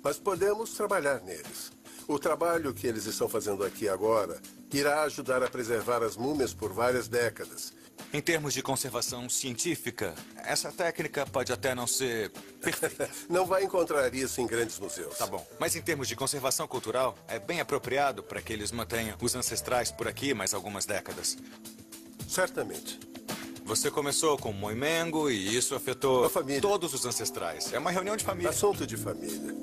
Mas podemos trabalhar neles. O trabalho que eles estão fazendo aqui agora irá ajudar a preservar as múmias por várias décadas. Em termos de conservação científica, essa técnica pode até não ser perfeita. Não vai encontrar isso em grandes museus. Tá bom. Mas em termos de conservação cultural, é bem apropriado para que eles mantenham os ancestrais por aqui mais algumas décadas. Certamente. Você começou com moimengo e isso afetou A família. todos os ancestrais. É uma reunião de família. Assunto de família.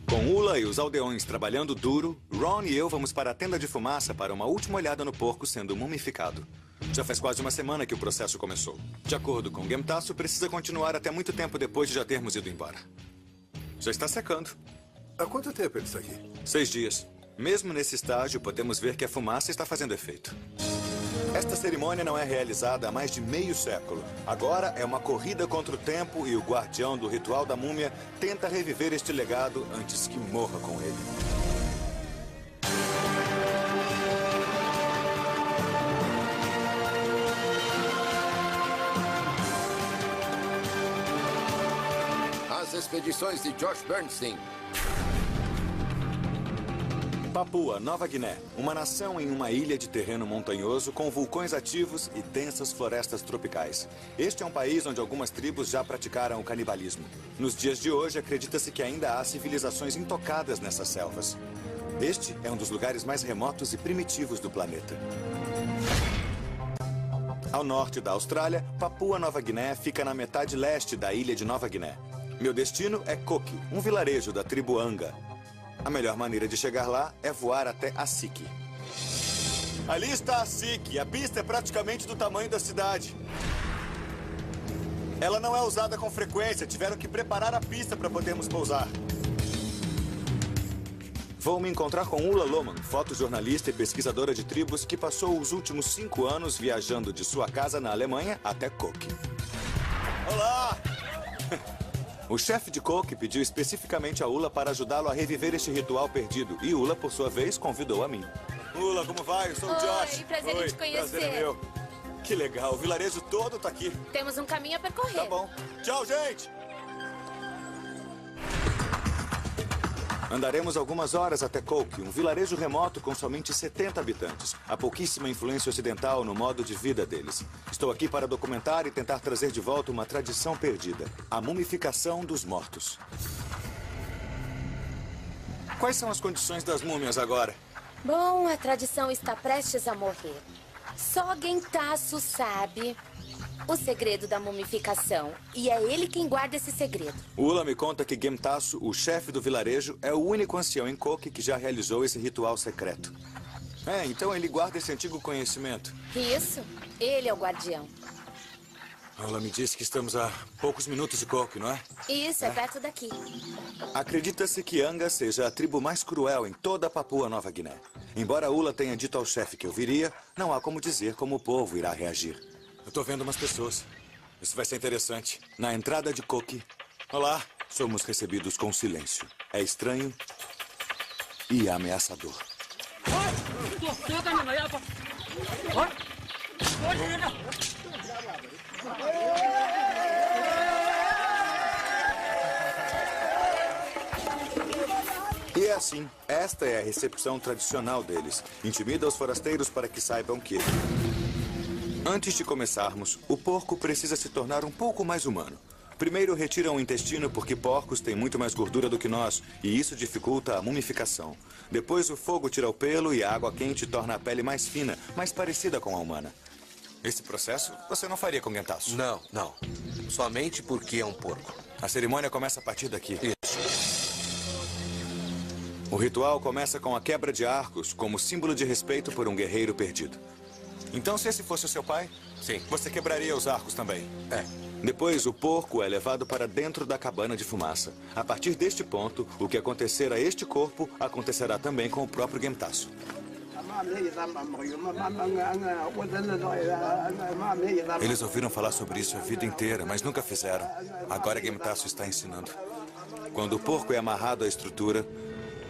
Com Ula e os aldeões trabalhando duro, Ron e eu vamos para a tenda de fumaça para uma última olhada no porco sendo mumificado. Já faz quase uma semana que o processo começou. De acordo com Gemtasso, precisa continuar até muito tempo depois de já termos ido embora. Já está secando. Há quanto tempo ele está aqui? 6 dias. Mesmo nesse estágio, podemos ver que a fumaça está fazendo efeito. Esta cerimônia não é realizada há mais de meio século. Agora é uma corrida contra o tempo e o guardião do ritual da múmia tenta reviver este legado antes que morra com ele. As expedições de Josh Bernstein. Papua Nova Guiné, uma nação em uma ilha de terreno montanhoso com vulcões ativos e densas florestas tropicais. Este é um país onde algumas tribos já praticaram o canibalismo. Nos dias de hoje, acredita-se que ainda há civilizações intocadas nessas selvas. Este é um dos lugares mais remotos e primitivos do planeta. Ao norte da Austrália, Papua Nova Guiné fica na metade leste da ilha de Nova Guiné. Meu destino é Cook, um vilarejo da tribo Anga. A melhor maneira de chegar lá é voar até Asik. Ali está Asik. A pista é praticamente do tamanho da cidade. Ela não é usada com frequência. Tiveram que preparar a pista para podermos pousar. Vou me encontrar com Ula Lohmann, fotojornalista e pesquisadora de tribos que passou os últimos 5 anos viajando de sua casa na Alemanha até Cook. Olá! O chefe de Cook pediu especificamente a Ula para ajudá-lo a reviver este ritual perdido. E Ula, por sua vez, convidou a mim. Ula, como vai? Eu sou o Josh. Oi, prazer em te conhecer. Prazer é meu. Que legal, o vilarejo todo tá aqui. Temos um caminho a percorrer. Tá bom. Tchau, gente! Andaremos algumas horas até Cook, um vilarejo remoto com somente 70 habitantes. Há pouquíssima influência ocidental no modo de vida deles. Estou aqui para documentar e tentar trazer de volta uma tradição perdida. A mumificação dos mortos. Quais são as condições das múmias agora? Bom, a tradição está prestes a morrer. Só Gemtasso sabe o segredo da mumificação. E é ele quem guarda esse segredo. Ula me conta que Gemtasso, o chefe do vilarejo, é o único ancião em Cook que já realizou esse ritual secreto. Então ele guarda esse antigo conhecimento. Isso, ele é o guardião. Ula me disse que estamos a poucos minutos de Cook, não é? Isso, é perto daqui. Acredita-se que Anga seja a tribo mais cruel em toda a Papua Nova Guiné. Embora Ula tenha dito ao chefe que eu viria, não há como dizer como o povo irá reagir. Eu tô vendo umas pessoas. Isso vai ser interessante. Na entrada de Cook. Olá. Somos recebidos com silêncio. É estranho e ameaçador. E é assim. Esta é a recepção tradicional deles. Intimida os forasteiros para que saibam que... Antes de começarmos, o porco precisa se tornar um pouco mais humano. Primeiro retiram o intestino porque porcos têm muito mais gordura do que nós, e isso dificulta a mumificação. Depois o fogo tira o pelo e a água quente torna a pele mais fina, mais parecida com a humana. Esse processo você não faria com Gentasso? Não, não. Somente porque é um porco. A cerimônia começa a partir daqui. Isso. O ritual começa com a quebra de arcos como símbolo de respeito por um guerreiro perdido. Então, se esse fosse o seu pai, sim, você quebraria os arcos também? É. Depois, o porco é levado para dentro da cabana de fumaça. A partir deste ponto, o que acontecer a este corpo acontecerá também com o próprio Gentasso. Eles ouviram falar sobre isso a vida inteira, mas nunca fizeram. Agora Gentasso está ensinando. Quando o porco é amarrado à estrutura,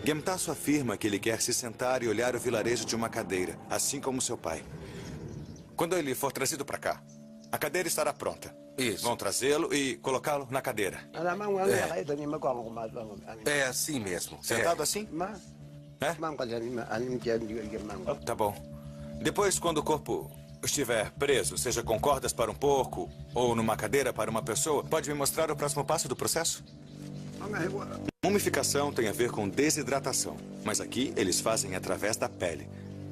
Gentasso afirma que ele quer se sentar e olhar o vilarejo de uma cadeira, assim como seu pai. Quando ele for trazido para cá, a cadeira estará pronta. Isso. Vão trazê-lo e colocá-lo na cadeira. É assim mesmo. Sentado assim? É? Tá bom. Depois, quando o corpo estiver preso, seja com cordas para um porco ou numa cadeira para uma pessoa, pode me mostrar o próximo passo do processo? Mumificação tem a ver com desidratação, mas aqui eles fazem através da pele,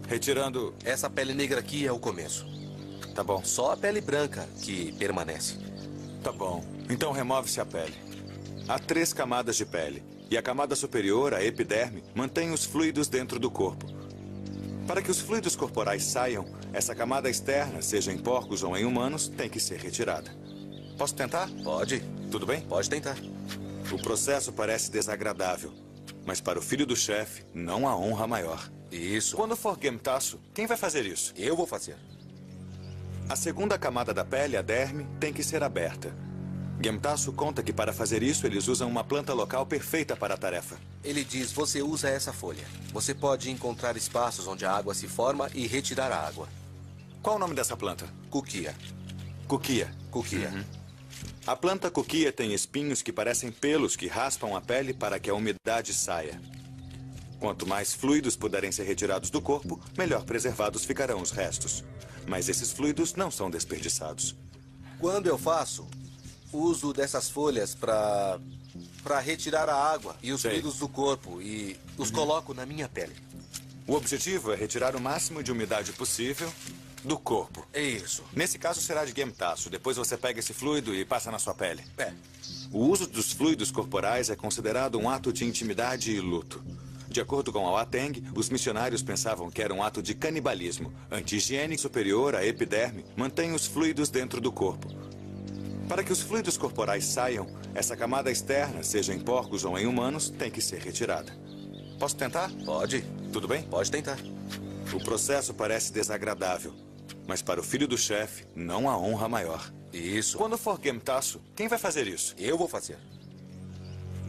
retirando... Essa pele negra aqui é o começo. Tá bom. Só a pele branca que permanece. Tá bom. Então remove-se a pele. Há 3 camadas de pele. E a camada superior, a epiderme, mantém os fluidos dentro do corpo. Para que os fluidos corporais saiam, essa camada externa, seja em porcos ou em humanos, tem que ser retirada. Posso tentar? Pode. Tudo bem? Pode tentar. O processo parece desagradável, mas para o filho do chefe, não há honra maior. Isso. Quando for Gentasso, quem vai fazer isso? Eu vou fazer. A segunda camada da pele, a derme, tem que ser aberta. Gentasso conta que para fazer isso eles usam uma planta local perfeita para a tarefa. Ele diz, você usa essa folha. Você pode encontrar espaços onde a água se forma e retirar a água. Qual o nome dessa planta? Cuquia. Cuquia. Cuquia. Uhum. A planta cuquia tem espinhos que parecem pelos que raspam a pele para que a umidade saia. Quanto mais fluidos puderem ser retirados do corpo, melhor preservados ficarão os restos. Mas esses fluidos não são desperdiçados. Quando eu faço, uso dessas folhas para retirar a água e os fluidos do corpo e os coloco na minha pele. O objetivo é retirar o máximo de umidade possível do corpo. É isso. Nesse caso será de Gentasso. Depois você pega esse fluido e passa na sua pele. É. O uso dos fluidos corporais é considerado um ato de intimidade e luto. De acordo com a Ateng, os missionários pensavam que era um ato de canibalismo. Anti-higiene superior à epiderme mantém os fluidos dentro do corpo. Para que os fluidos corporais saiam, essa camada externa, seja em porcos ou em humanos, tem que ser retirada. Posso tentar? Pode. Tudo bem? Pode tentar. O processo parece desagradável, mas para o filho do chefe, não há honra maior. Isso. Quando for Gentasso, quem vai fazer isso? Eu vou fazer.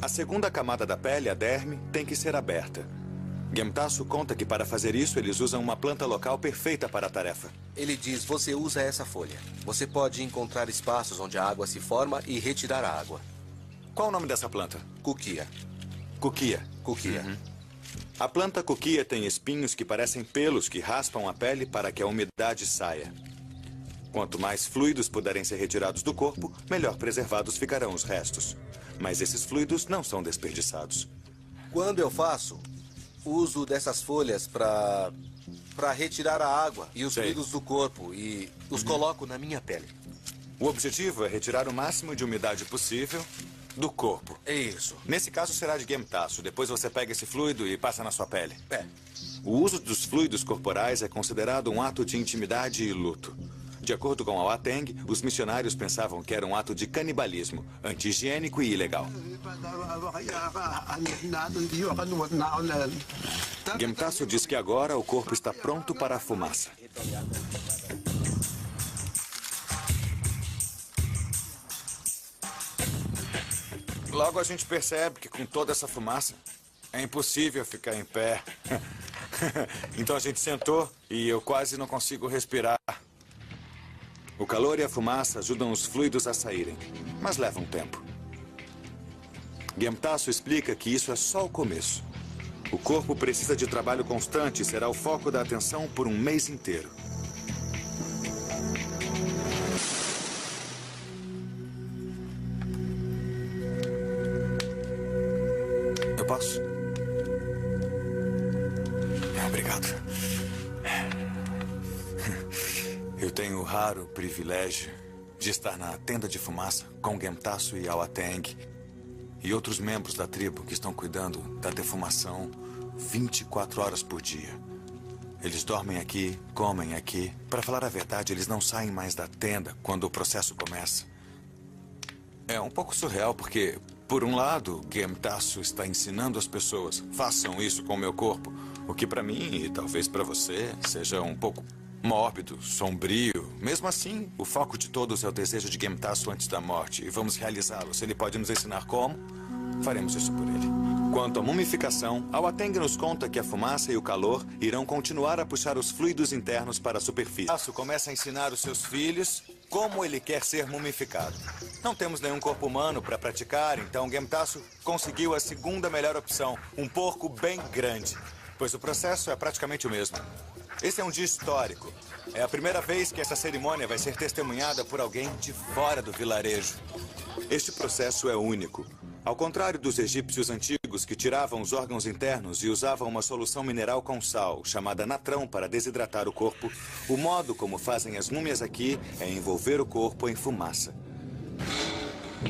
A segunda camada da pele, a derme, tem que ser aberta. Gentasso conta que para fazer isso eles usam uma planta local perfeita para a tarefa. Ele diz, você usa essa folha. Você pode encontrar espaços onde a água se forma e retirar a água. Qual o nome dessa planta? Cuquia. Cuquia. Cuquia. Uhum. A planta cuquia tem espinhos que parecem pelos que raspam a pele para que a umidade saia. Quanto mais fluidos puderem ser retirados do corpo, melhor preservados ficarão os restos. Mas esses fluidos não são desperdiçados. Quando eu faço, uso dessas folhas para retirar a água e os fluidos do corpo e os coloco na minha pele. O objetivo é retirar o máximo de umidade possível do corpo. É isso. Nesse caso será de Gentasso. Depois você pega esse fluido e passa na sua pele. É. O uso dos fluidos corporais é considerado um ato de intimidade e luto. De acordo com a Ateng, os missionários pensavam que era um ato de canibalismo, anti-higiênico e ilegal. Gentasso diz que agora o corpo está pronto para a fumaça. Logo a gente percebe que com toda essa fumaça é impossível ficar em pé. Então a gente sentou e eu quase não consigo respirar. O calor e a fumaça ajudam os fluidos a saírem, mas levam tempo. Gentasso explica que isso é só o começo. O corpo precisa de trabalho constante e será o foco da atenção por um mês inteiro. Eu posso? Obrigado. Eu Eu tenho o raro privilégio de estar na tenda de fumaça com Gemtasu e Awateng e outros membros da tribo que estão cuidando da defumação 24 horas por dia. Eles dormem aqui, comem aqui. Para falar a verdade, eles não saem mais da tenda quando o processo começa. É um pouco surreal porque, por um lado, Gemtasu está ensinando as pessoas, façam isso com o meu corpo, o que para mim, e talvez para você, seja um pouco mórbido, sombrio. Mesmo assim, o foco de todos é o desejo de Gemtasu antes da morte, e vamos realizá-lo. Se ele pode nos ensinar como, faremos isso por ele. Quanto à mumificação, Awateng nos conta que a fumaça e o calor irão continuar a puxar os fluidos internos para a superfície. Gemtasu começa a ensinar os seus filhos como ele quer ser mumificado. Não temos nenhum corpo humano para praticar, então Gemtasu conseguiu a segunda melhor opção, um porco bem grande, pois o processo é praticamente o mesmo. Esse é um dia histórico. É a primeira vez que essa cerimônia vai ser testemunhada por alguém de fora do vilarejo. Este processo é único. Ao contrário dos egípcios antigos que tiravam os órgãos internos e usavam uma solução mineral com sal, chamada natrão, para desidratar o corpo, o modo como fazem as múmias aqui é envolver o corpo em fumaça.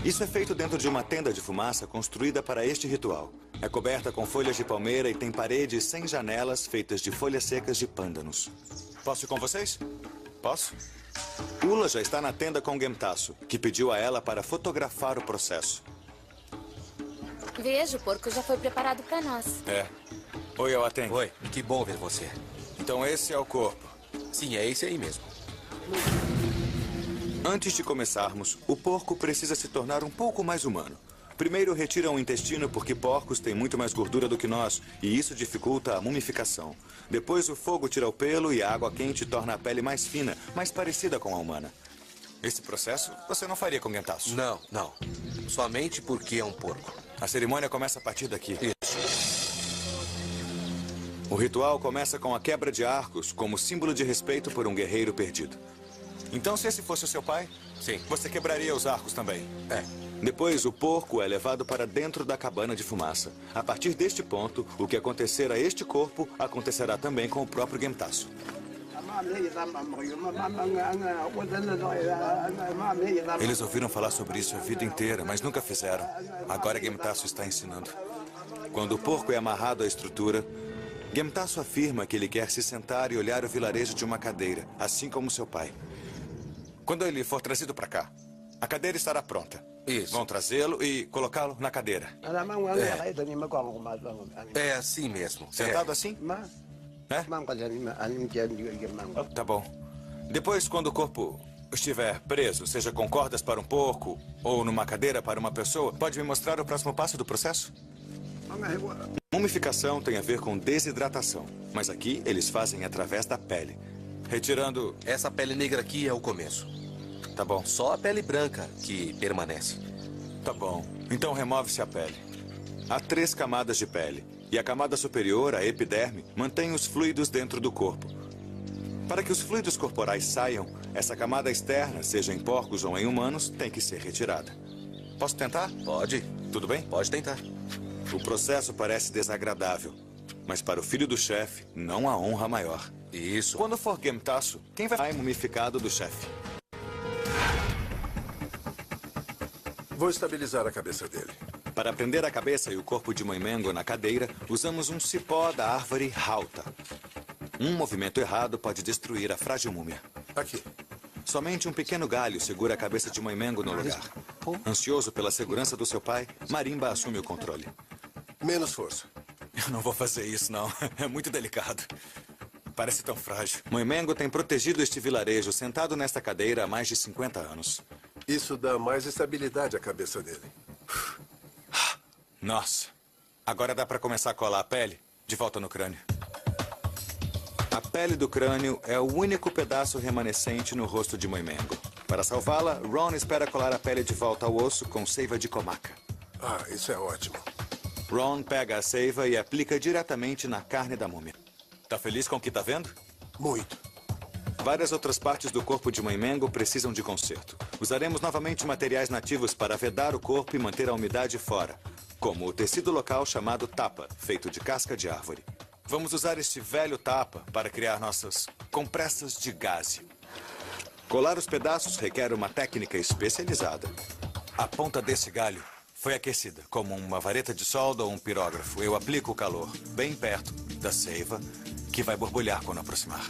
Isso é feito dentro de uma tenda de fumaça construída para este ritual. É coberta com folhas de palmeira e tem paredes sem janelas feitas de folhas secas de pândanos. Posso ir com vocês? Posso? Ula já está na tenda com Gemtasu, que pediu a ela para fotografar o processo. Veja, o porco já foi preparado para nós. É. Oi, Awateng. Oi, que bom ver você. Então esse é o corpo. Sim, é esse aí mesmo. Antes de começarmos, o porco precisa se tornar um pouco mais humano. Primeiro retiram o intestino porque porcos têm muito mais gordura do que nós, e isso dificulta a mumificação. Depois o fogo tira o pelo e a água quente torna a pele mais fina, mais parecida com a humana. Esse processo você não faria com Gemtasu? Não, não. Somente porque é um porco. A cerimônia começa a partir daqui. Isso. O ritual começa com a quebra de arcos como símbolo de respeito por um guerreiro perdido. Então, se esse fosse o seu pai, sim, você quebraria os arcos também? É. Depois, o porco é levado para dentro da cabana de fumaça. A partir deste ponto, o que acontecer a este corpo acontecerá também com o próprio Gemtasu. Eles ouviram falar sobre isso a vida inteira, mas nunca fizeram. Agora Gemtasu está ensinando. Quando o porco é amarrado à estrutura, Gemtasu afirma que ele quer se sentar e olhar o vilarejo de uma cadeira, assim como seu pai. Quando ele for trazido para cá, a cadeira estará pronta. Isso. Vão trazê-lo e colocá-lo na cadeira. É assim mesmo. Sentado assim? É? Tá bom. Depois, quando o corpo estiver preso, seja com cordas para um porco ou numa cadeira para uma pessoa, pode me mostrar o próximo passo do processo? Mumificação tem a ver com desidratação, mas aqui eles fazem através da pele. Retirando... Essa pele negra aqui é o começo. Tá bom. Só a pele branca que permanece. Tá bom. Então remove-se a pele. Há 3 camadas de pele. E a camada superior, a epiderme, mantém os fluidos dentro do corpo. Para que os fluidos corporais saiam, essa camada externa, seja em porcos ou em humanos, tem que ser retirada. Posso tentar? Pode. Tudo bem? Pode tentar. O processo parece desagradável, mas para o filho do chefe, não há honra maior. Isso. Quando for Gemtasu, quem vai ser mumificado do chefe? Vou estabilizar a cabeça dele. Para prender a cabeça e o corpo de Moimengo na cadeira, usamos um cipó da árvore Rauta. Um movimento errado pode destruir a frágil múmia. Aqui. Somente um pequeno galho segura a cabeça de Moimengo no lugar. Ansioso pela segurança do seu pai, Marimba assume o controle. Menos força. Eu não vou fazer isso, não. É muito delicado. Parece tão frágil. Moimengo tem protegido este vilarejo sentado nesta cadeira há mais de 50 anos. Isso dá mais estabilidade à cabeça dele. Nossa. Agora dá para começar a colar a pele de volta no crânio. A pele do crânio é o único pedaço remanescente no rosto de Moimengo. Para salvá-la, Ron espera colar a pele de volta ao osso com seiva de comaca. Ah, isso é ótimo. Ron pega a seiva e aplica diretamente na carne da múmia. Tá feliz com o que tá vendo? Muito. Várias outras partes do corpo de Moimengo precisam de conserto. Usaremos novamente materiais nativos para vedar o corpo e manter a umidade fora, como o tecido local chamado tapa, feito de casca de árvore. Vamos usar este velho tapa para criar nossas compressas de gaze. Colar os pedaços requer uma técnica especializada. A ponta desse galho foi aquecida, como uma vareta de solda ou um pirógrafo. Eu aplico o calor bem perto da seiva, que vai borbulhar quando aproximar.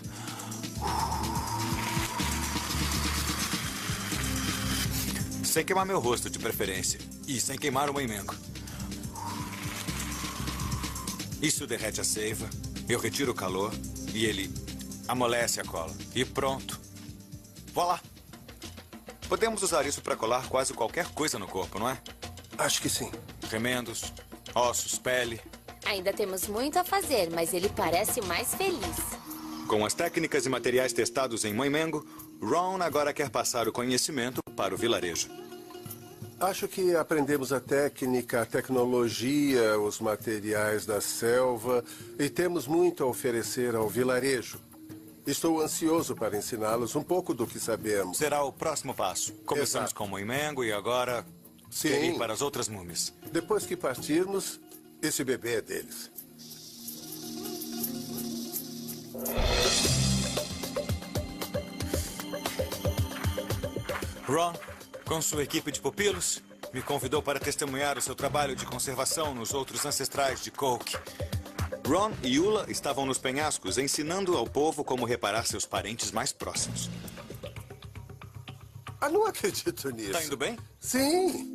Sem queimar meu rosto, de preferência. E sem queimar o moimengo. Isso derrete a seiva, eu retiro o calor e ele amolece a cola. E pronto. Voilá! Podemos usar isso para colar quase qualquer coisa no corpo, não é? Acho que sim. Remendos, ossos, pele. Ainda temos muito a fazer, mas ele parece mais feliz. Com as técnicas e materiais testados em Moimengo, Ron agora quer passar o conhecimento para o vilarejo. Acho que aprendemos a técnica, a tecnologia, os materiais da selva e temos muito a oferecer ao vilarejo. Estou ansioso para ensiná-los um pouco do que sabemos. Será o próximo passo. Começamos com Moimengo e agora quer ir para as outras múmias. Depois que partirmos, esse bebê é deles. Ron, com sua equipe de pupilos, me convidou para testemunhar o seu trabalho de conservação nos outros ancestrais de Coke. Ron e Ula estavam nos penhascos ensinando ao povo como reparar seus parentes mais próximos. Ah, não acredito nisso. Tá indo bem? Sim.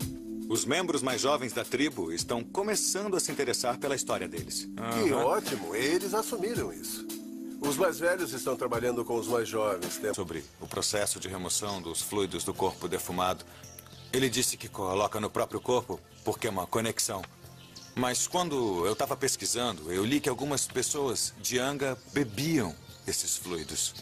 Os membros mais jovens da tribo estão começando a se interessar pela história deles. Que ótimo, eles assumiram isso. Os mais velhos estão trabalhando com os mais jovens. Sobre o processo de remoção dos fluidos do corpo defumado. Ele disse que coloca no próprio corpo porque é uma conexão. Mas quando eu estava pesquisando, eu li que algumas pessoas de Anga bebiam esses fluidos.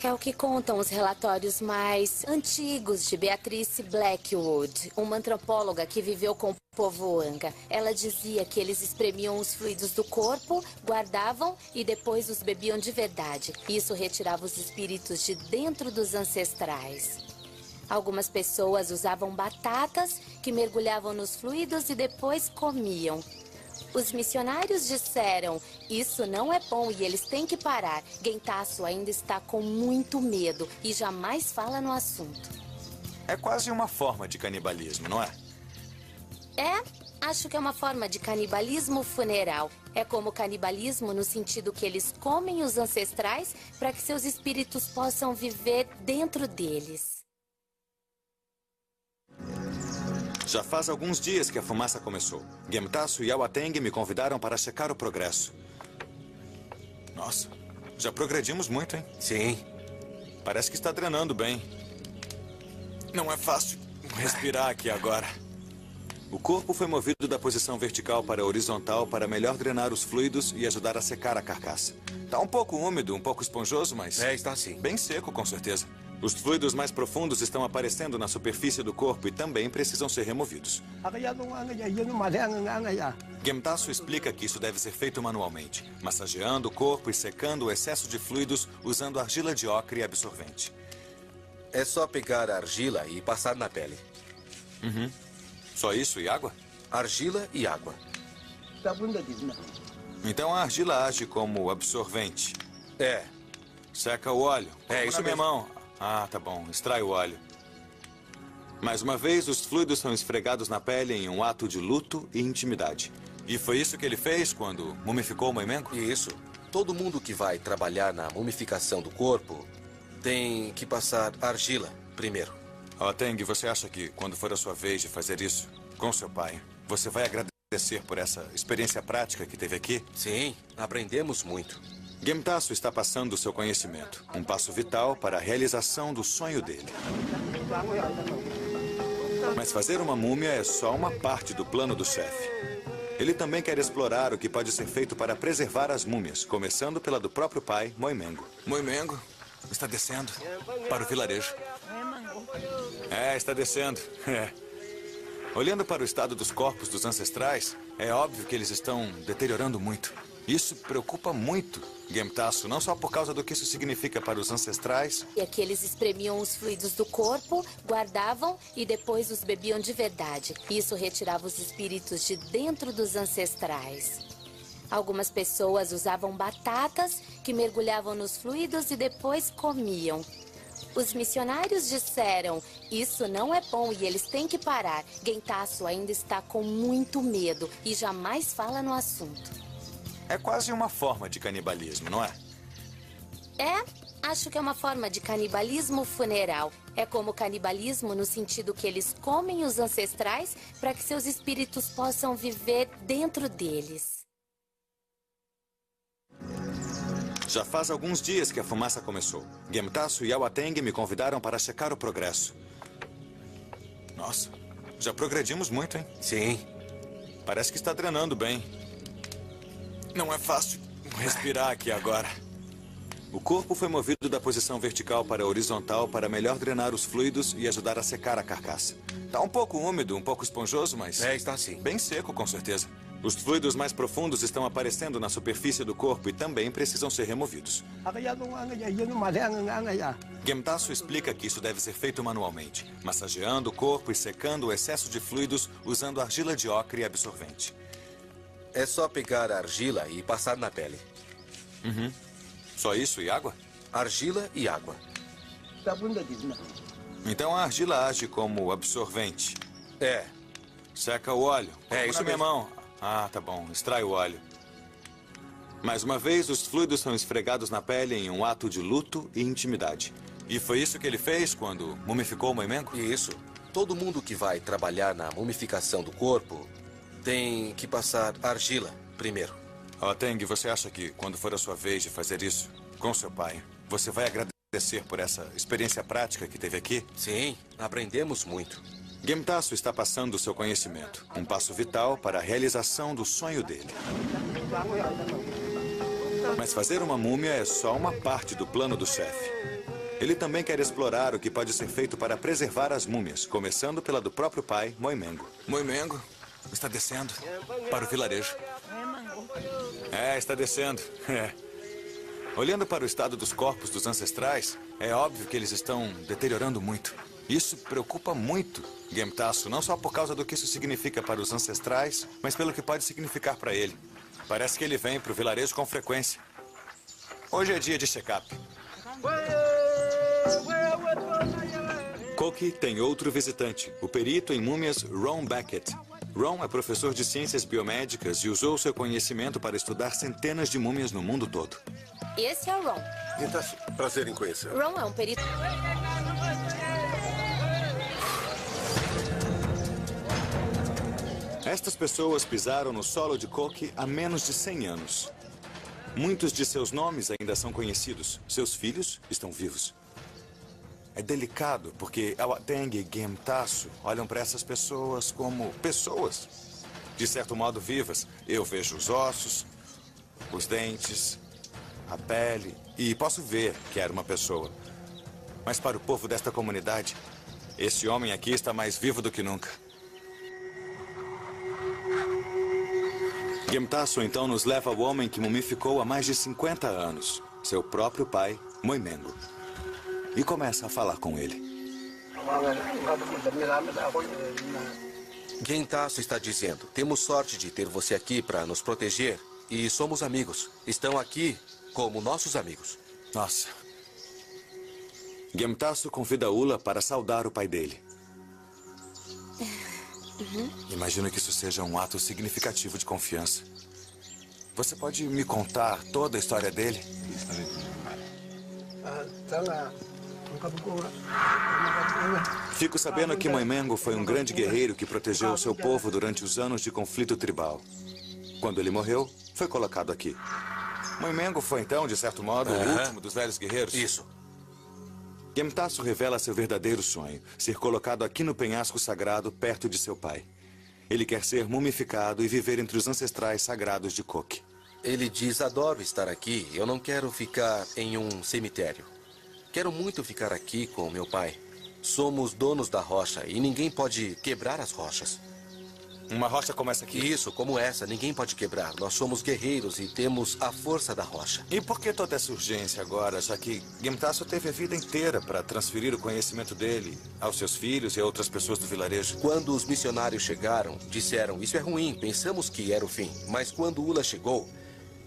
É o que contam os relatórios mais antigos de Beatrice Blackwood, uma antropóloga que viveu com o povo Anga. Ela dizia que eles espremiam os fluidos do corpo, guardavam e depois os bebiam de verdade. Isso retirava os espíritos de dentro dos ancestrais. Algumas pessoas usavam batatas que mergulhavam nos fluidos e depois comiam. Os missionários disseram, isso não é bom e eles têm que parar. Gentasso ainda está com muito medo e jamais fala no assunto. É quase uma forma de canibalismo, não é? É, acho que é uma forma de canibalismo funeral. É como canibalismo no sentido que eles comem os ancestrais para que seus espíritos possam viver dentro deles. Já faz alguns dias que a fumaça começou. Gemtasso e Awateng me convidaram para checar o progresso. Nossa, já progredimos muito, hein? Sim. Parece que está drenando bem. Não é fácil respirar aqui agora. O corpo foi movido da posição vertical para a horizontal para melhor drenar os fluidos e ajudar a secar a carcaça. Está um pouco úmido, um pouco esponjoso, mas... está sim. Bem seco, com certeza. Os fluidos mais profundos estão aparecendo na superfície do corpo e também precisam ser removidos. Gemtasso explica que isso deve ser feito manualmente, massageando o corpo e secando o excesso de fluidos usando argila de ocre e absorvente. É só pegar a argila e passar na pele. Só isso e água? Argila e água. Então a argila age como absorvente. É. Seca o óleo. Isso na minha mesmo. mão. Ah, tá bom. Extrai o óleo. Mais uma vez, os fluidos são esfregados na pele em um ato de luto e intimidade. E foi isso que ele fez quando mumificou o Moimengo? Isso. Todo mundo que vai trabalhar na mumificação do corpo tem que passar argila primeiro. Awateng, você acha que quando for a sua vez de fazer isso com seu pai, você vai agradecer por essa experiência prática que teve aqui? Sim, aprendemos muito. Gemtasso está passando o seu conhecimento, um passo vital para a realização do sonho dele. Mas fazer uma múmia é só uma parte do plano do chefe. Ele também quer explorar o que pode ser feito para preservar as múmias, começando pela do próprio pai, Moimengo. Moimengo está descendo para o vilarejo. Está descendo. Olhando para o estado dos corpos dos ancestrais, é óbvio que eles estão deteriorando muito. Isso preocupa muito Gemtasso, não só por causa do que isso significa para os ancestrais. E que eles espremiam os fluidos do corpo, guardavam e depois os bebiam de verdade. Isso retirava os espíritos de dentro dos ancestrais. Algumas pessoas usavam batatas que mergulhavam nos fluidos e depois comiam. Os missionários disseram, isso não é bom e eles têm que parar. Gentasso ainda está com muito medo e jamais fala no assunto. É quase uma forma de canibalismo, não é? Acho que é uma forma de canibalismo funeral. É como canibalismo no sentido que eles comem os ancestrais para que seus espíritos possam viver dentro deles. Já faz alguns dias que a fumaça começou. Gemtasso e Awateng me convidaram para checar o progresso. Nossa, já progredimos muito, hein? Sim. Parece que está drenando bem. Não é fácil respirar aqui agora. O corpo foi movido da posição vertical para a horizontal para melhor drenar os fluidos e ajudar a secar a carcaça. Está um pouco úmido, um pouco esponjoso, mas... está sim. Bem seco, com certeza. Os fluidos mais profundos estão aparecendo na superfície do corpo e também precisam ser removidos. Gemtasso explica que isso deve ser feito manualmente, massageando o corpo e secando o excesso de fluidos usando argila de ocre e absorvente. É só pegar a argila e passar na pele. Só isso e água? Argila e água. Então a argila age como absorvente. Seca o óleo. Isso na minha mesmo. mão. Ah, tá bom. Extrai o óleo. Mais uma vez, os fluidos são esfregados na pele em um ato de luto e intimidade. E foi isso que ele fez quando mumificou o Moimengo? Isso. Todo mundo que vai trabalhar na mumificação do corpo tem que passar argila primeiro. Awateng, você acha que quando for a sua vez de fazer isso com seu pai, você vai agradecer por essa experiência prática que teve aqui? Sim, aprendemos muito. Gemtasso está passando o seu conhecimento, um passo vital para a realização do sonho dele. Mas fazer uma múmia é só uma parte do plano do chefe. Ele também quer explorar o que pode ser feito para preservar as múmias, começando pela do próprio pai, Moimengo. Moimengo está descendo para o vilarejo. Está descendo. Olhando para o estado dos corpos dos ancestrais, é óbvio que eles estão deteriorando muito. Isso preocupa muito Gemtasso, não só por causa do que isso significa para os ancestrais, mas pelo que pode significar para ele. Parece que ele vem para o vilarejo com frequência. Hoje é dia de check-up. Koki tem outro visitante, o perito em múmias Ron Beckett. Ron é professor de ciências biomédicas e usou seu conhecimento para estudar centenas de múmias no mundo todo. Esse é o Ron. Gemtasso, prazer em conhecer. Ron é um perito... Estas pessoas pisaram no solo de Koki há menos de 100 anos. Muitos de seus nomes ainda são conhecidos. Seus filhos estão vivos. É delicado porque Awateng e Gemtasso olham para essas pessoas como pessoas. De certo modo vivas. Eu vejo os ossos, os dentes, a pele e posso ver que era uma pessoa. Mas para o povo desta comunidade, esse homem aqui está mais vivo do que nunca. Gemtasso então nos leva ao homem que mumificou há mais de 50 anos, seu próprio pai, Moimengo, e começa a falar com ele. Gentasso está dizendo, temos sorte de ter você aqui para nos proteger e somos amigos. Estão aqui como nossos amigos. Nossa. Gemtasso convida Ula para saudar o pai dele. Imagino que isso seja um ato significativo de confiança. Você pode me contar toda a história dele? Fico sabendo que Moimengo foi um grande guerreiro que protegeu o seu povo durante os anos de conflito tribal. Quando ele morreu, foi colocado aqui. Moimengo foi então, de certo modo, o último dos velhos guerreiros? Isso. Gemtasso revela seu verdadeiro sonho, ser colocado aqui no penhasco sagrado perto de seu pai. Ele quer ser mumificado e viver entre os ancestrais sagrados de Koki. Ele diz, adoro estar aqui, eu não quero ficar em um cemitério. Quero muito ficar aqui com meu pai. Somos donos da rocha e ninguém pode quebrar as rochas. Uma rocha como essa aqui? Isso, como essa, ninguém pode quebrar. Nós somos guerreiros e temos a força da rocha. E por que toda essa urgência agora, já que Gemtasso teve a vida inteira para transferir o conhecimento dele aos seus filhos e a outras pessoas do vilarejo? Quando os missionários chegaram, disseram, isso é ruim, pensamos que era o fim. Mas quando Ula chegou,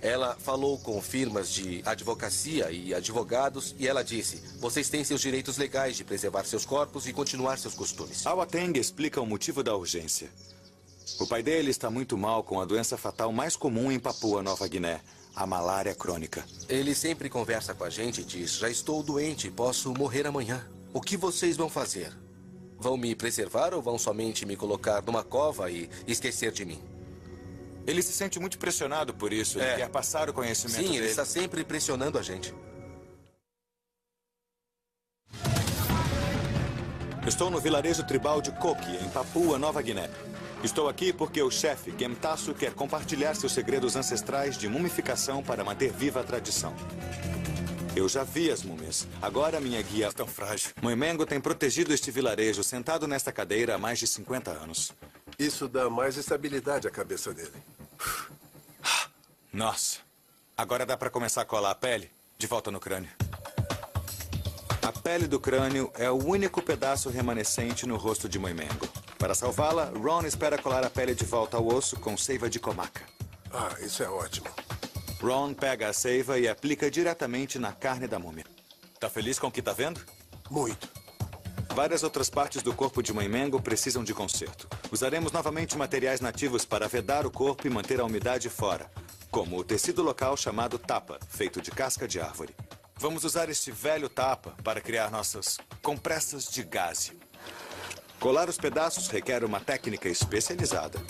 Ela falou com firmas de advocacia e advogados e ela disse: vocês têm seus direitos legais de preservar seus corpos e continuar seus costumes. A Ateng explica o motivo da urgência. O pai dele está muito mal com a doença fatal mais comum em Papua Nova Guiné, a malária crônica. Ele sempre conversa com a gente e diz: já estou doente, posso morrer amanhã. O que vocês vão fazer? Vão me preservar ou vão somente me colocar numa cova e esquecer de mim? Ele se sente muito pressionado por isso. Ele quer passar o conhecimento dele. Sim, ele está sempre pressionando a gente. Estou no vilarejo tribal de Koki, em Papua Nova Guiné. Estou aqui porque o chefe, Gemtasu, quer compartilhar seus segredos ancestrais de mumificação para manter viva a tradição. Eu já vi as múmias. Agora minha guia é tão frágil. Moimengo tem protegido este vilarejo sentado nesta cadeira há mais de 50 anos. Isso dá mais estabilidade à cabeça dele. Nossa. Agora dá para começar a colar a pele de volta no crânio. A pele do crânio é o único pedaço remanescente no rosto de Moimengo. Para salvá-la, Ron espera colar a pele de volta ao osso com seiva de comaca. Ah, isso é ótimo. Ron pega a seiva e aplica diretamente na carne da múmia. Tá feliz com o que tá vendo? Muito. Várias outras partes do corpo de Moimengo precisam de conserto. Usaremos novamente materiais nativos para vedar o corpo e manter a umidade fora, como o tecido local chamado tapa, feito de casca de árvore. Vamos usar este velho tapa para criar nossas compressas de gaze. Colar os pedaços requer uma técnica especializada.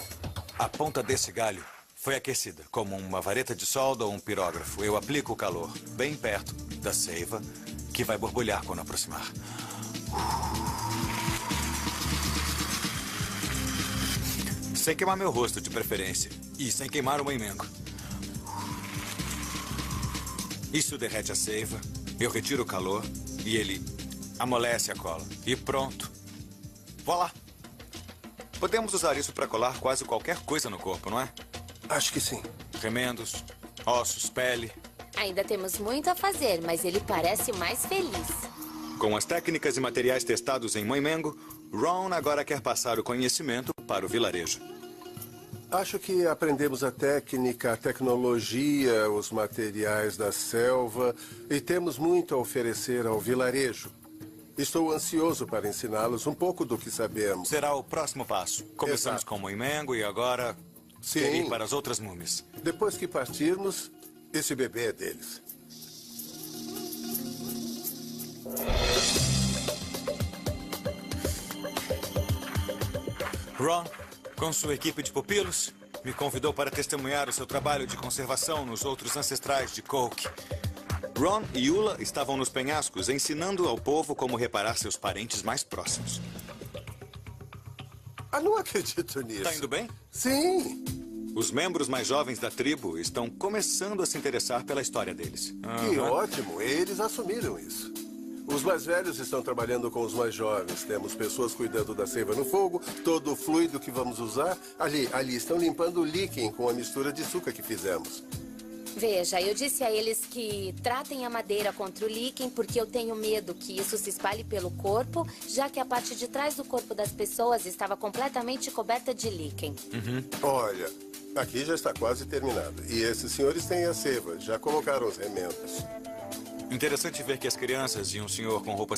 A ponta desse galho foi aquecida, como uma vareta de solda ou um pirógrafo. Eu aplico o calor bem perto da seiva, que vai borbulhar quando aproximar. Sem queimar meu rosto, de preferência. E sem queimar o moimengo. Isso derrete a seiva, eu retiro o calor e ele amolece a cola. E pronto. Voilá! Podemos usar isso para colar quase qualquer coisa no corpo, não é? Acho que sim. Remendos, ossos, pele. Ainda temos muito a fazer, mas ele parece mais feliz. Com as técnicas e materiais testados em Moimengo, Ron agora quer passar o conhecimento para o vilarejo. Acho que aprendemos a técnica, a tecnologia, os materiais da selva e temos muito a oferecer ao vilarejo. Estou ansioso para ensiná-los um pouco do que sabemos. Será o próximo passo. Começamos com Moimengo e agora quer ir para as outras múmias. Depois que partirmos, esse bebê é deles. Ron, com sua equipe de pupilos, me convidou para testemunhar o seu trabalho de conservação nos outros ancestrais de Koki. Ron e Eula estavam nos penhascos ensinando ao povo como reparar seus parentes mais próximos. Ah, não acredito nisso. Tá indo bem? Sim. Os membros mais jovens da tribo estão começando a se interessar pela história deles. Que ótimo, eles assumiram isso. Os mais velhos estão trabalhando com os mais jovens. Temos pessoas cuidando da seiva no fogo, todo o fluido que vamos usar. Ali estão limpando o líquen com a mistura de açúcar que fizemos. Veja, eu disse a eles que tratem a madeira contra o líquen porque eu tenho medo que isso se espalhe pelo corpo, já que a parte de trás do corpo das pessoas estava completamente coberta de líquen. Olha, aqui já está quase terminado. E esses senhores têm a seiva, já colocaram os remendos. Interessante ver que as crianças e um senhor com roupas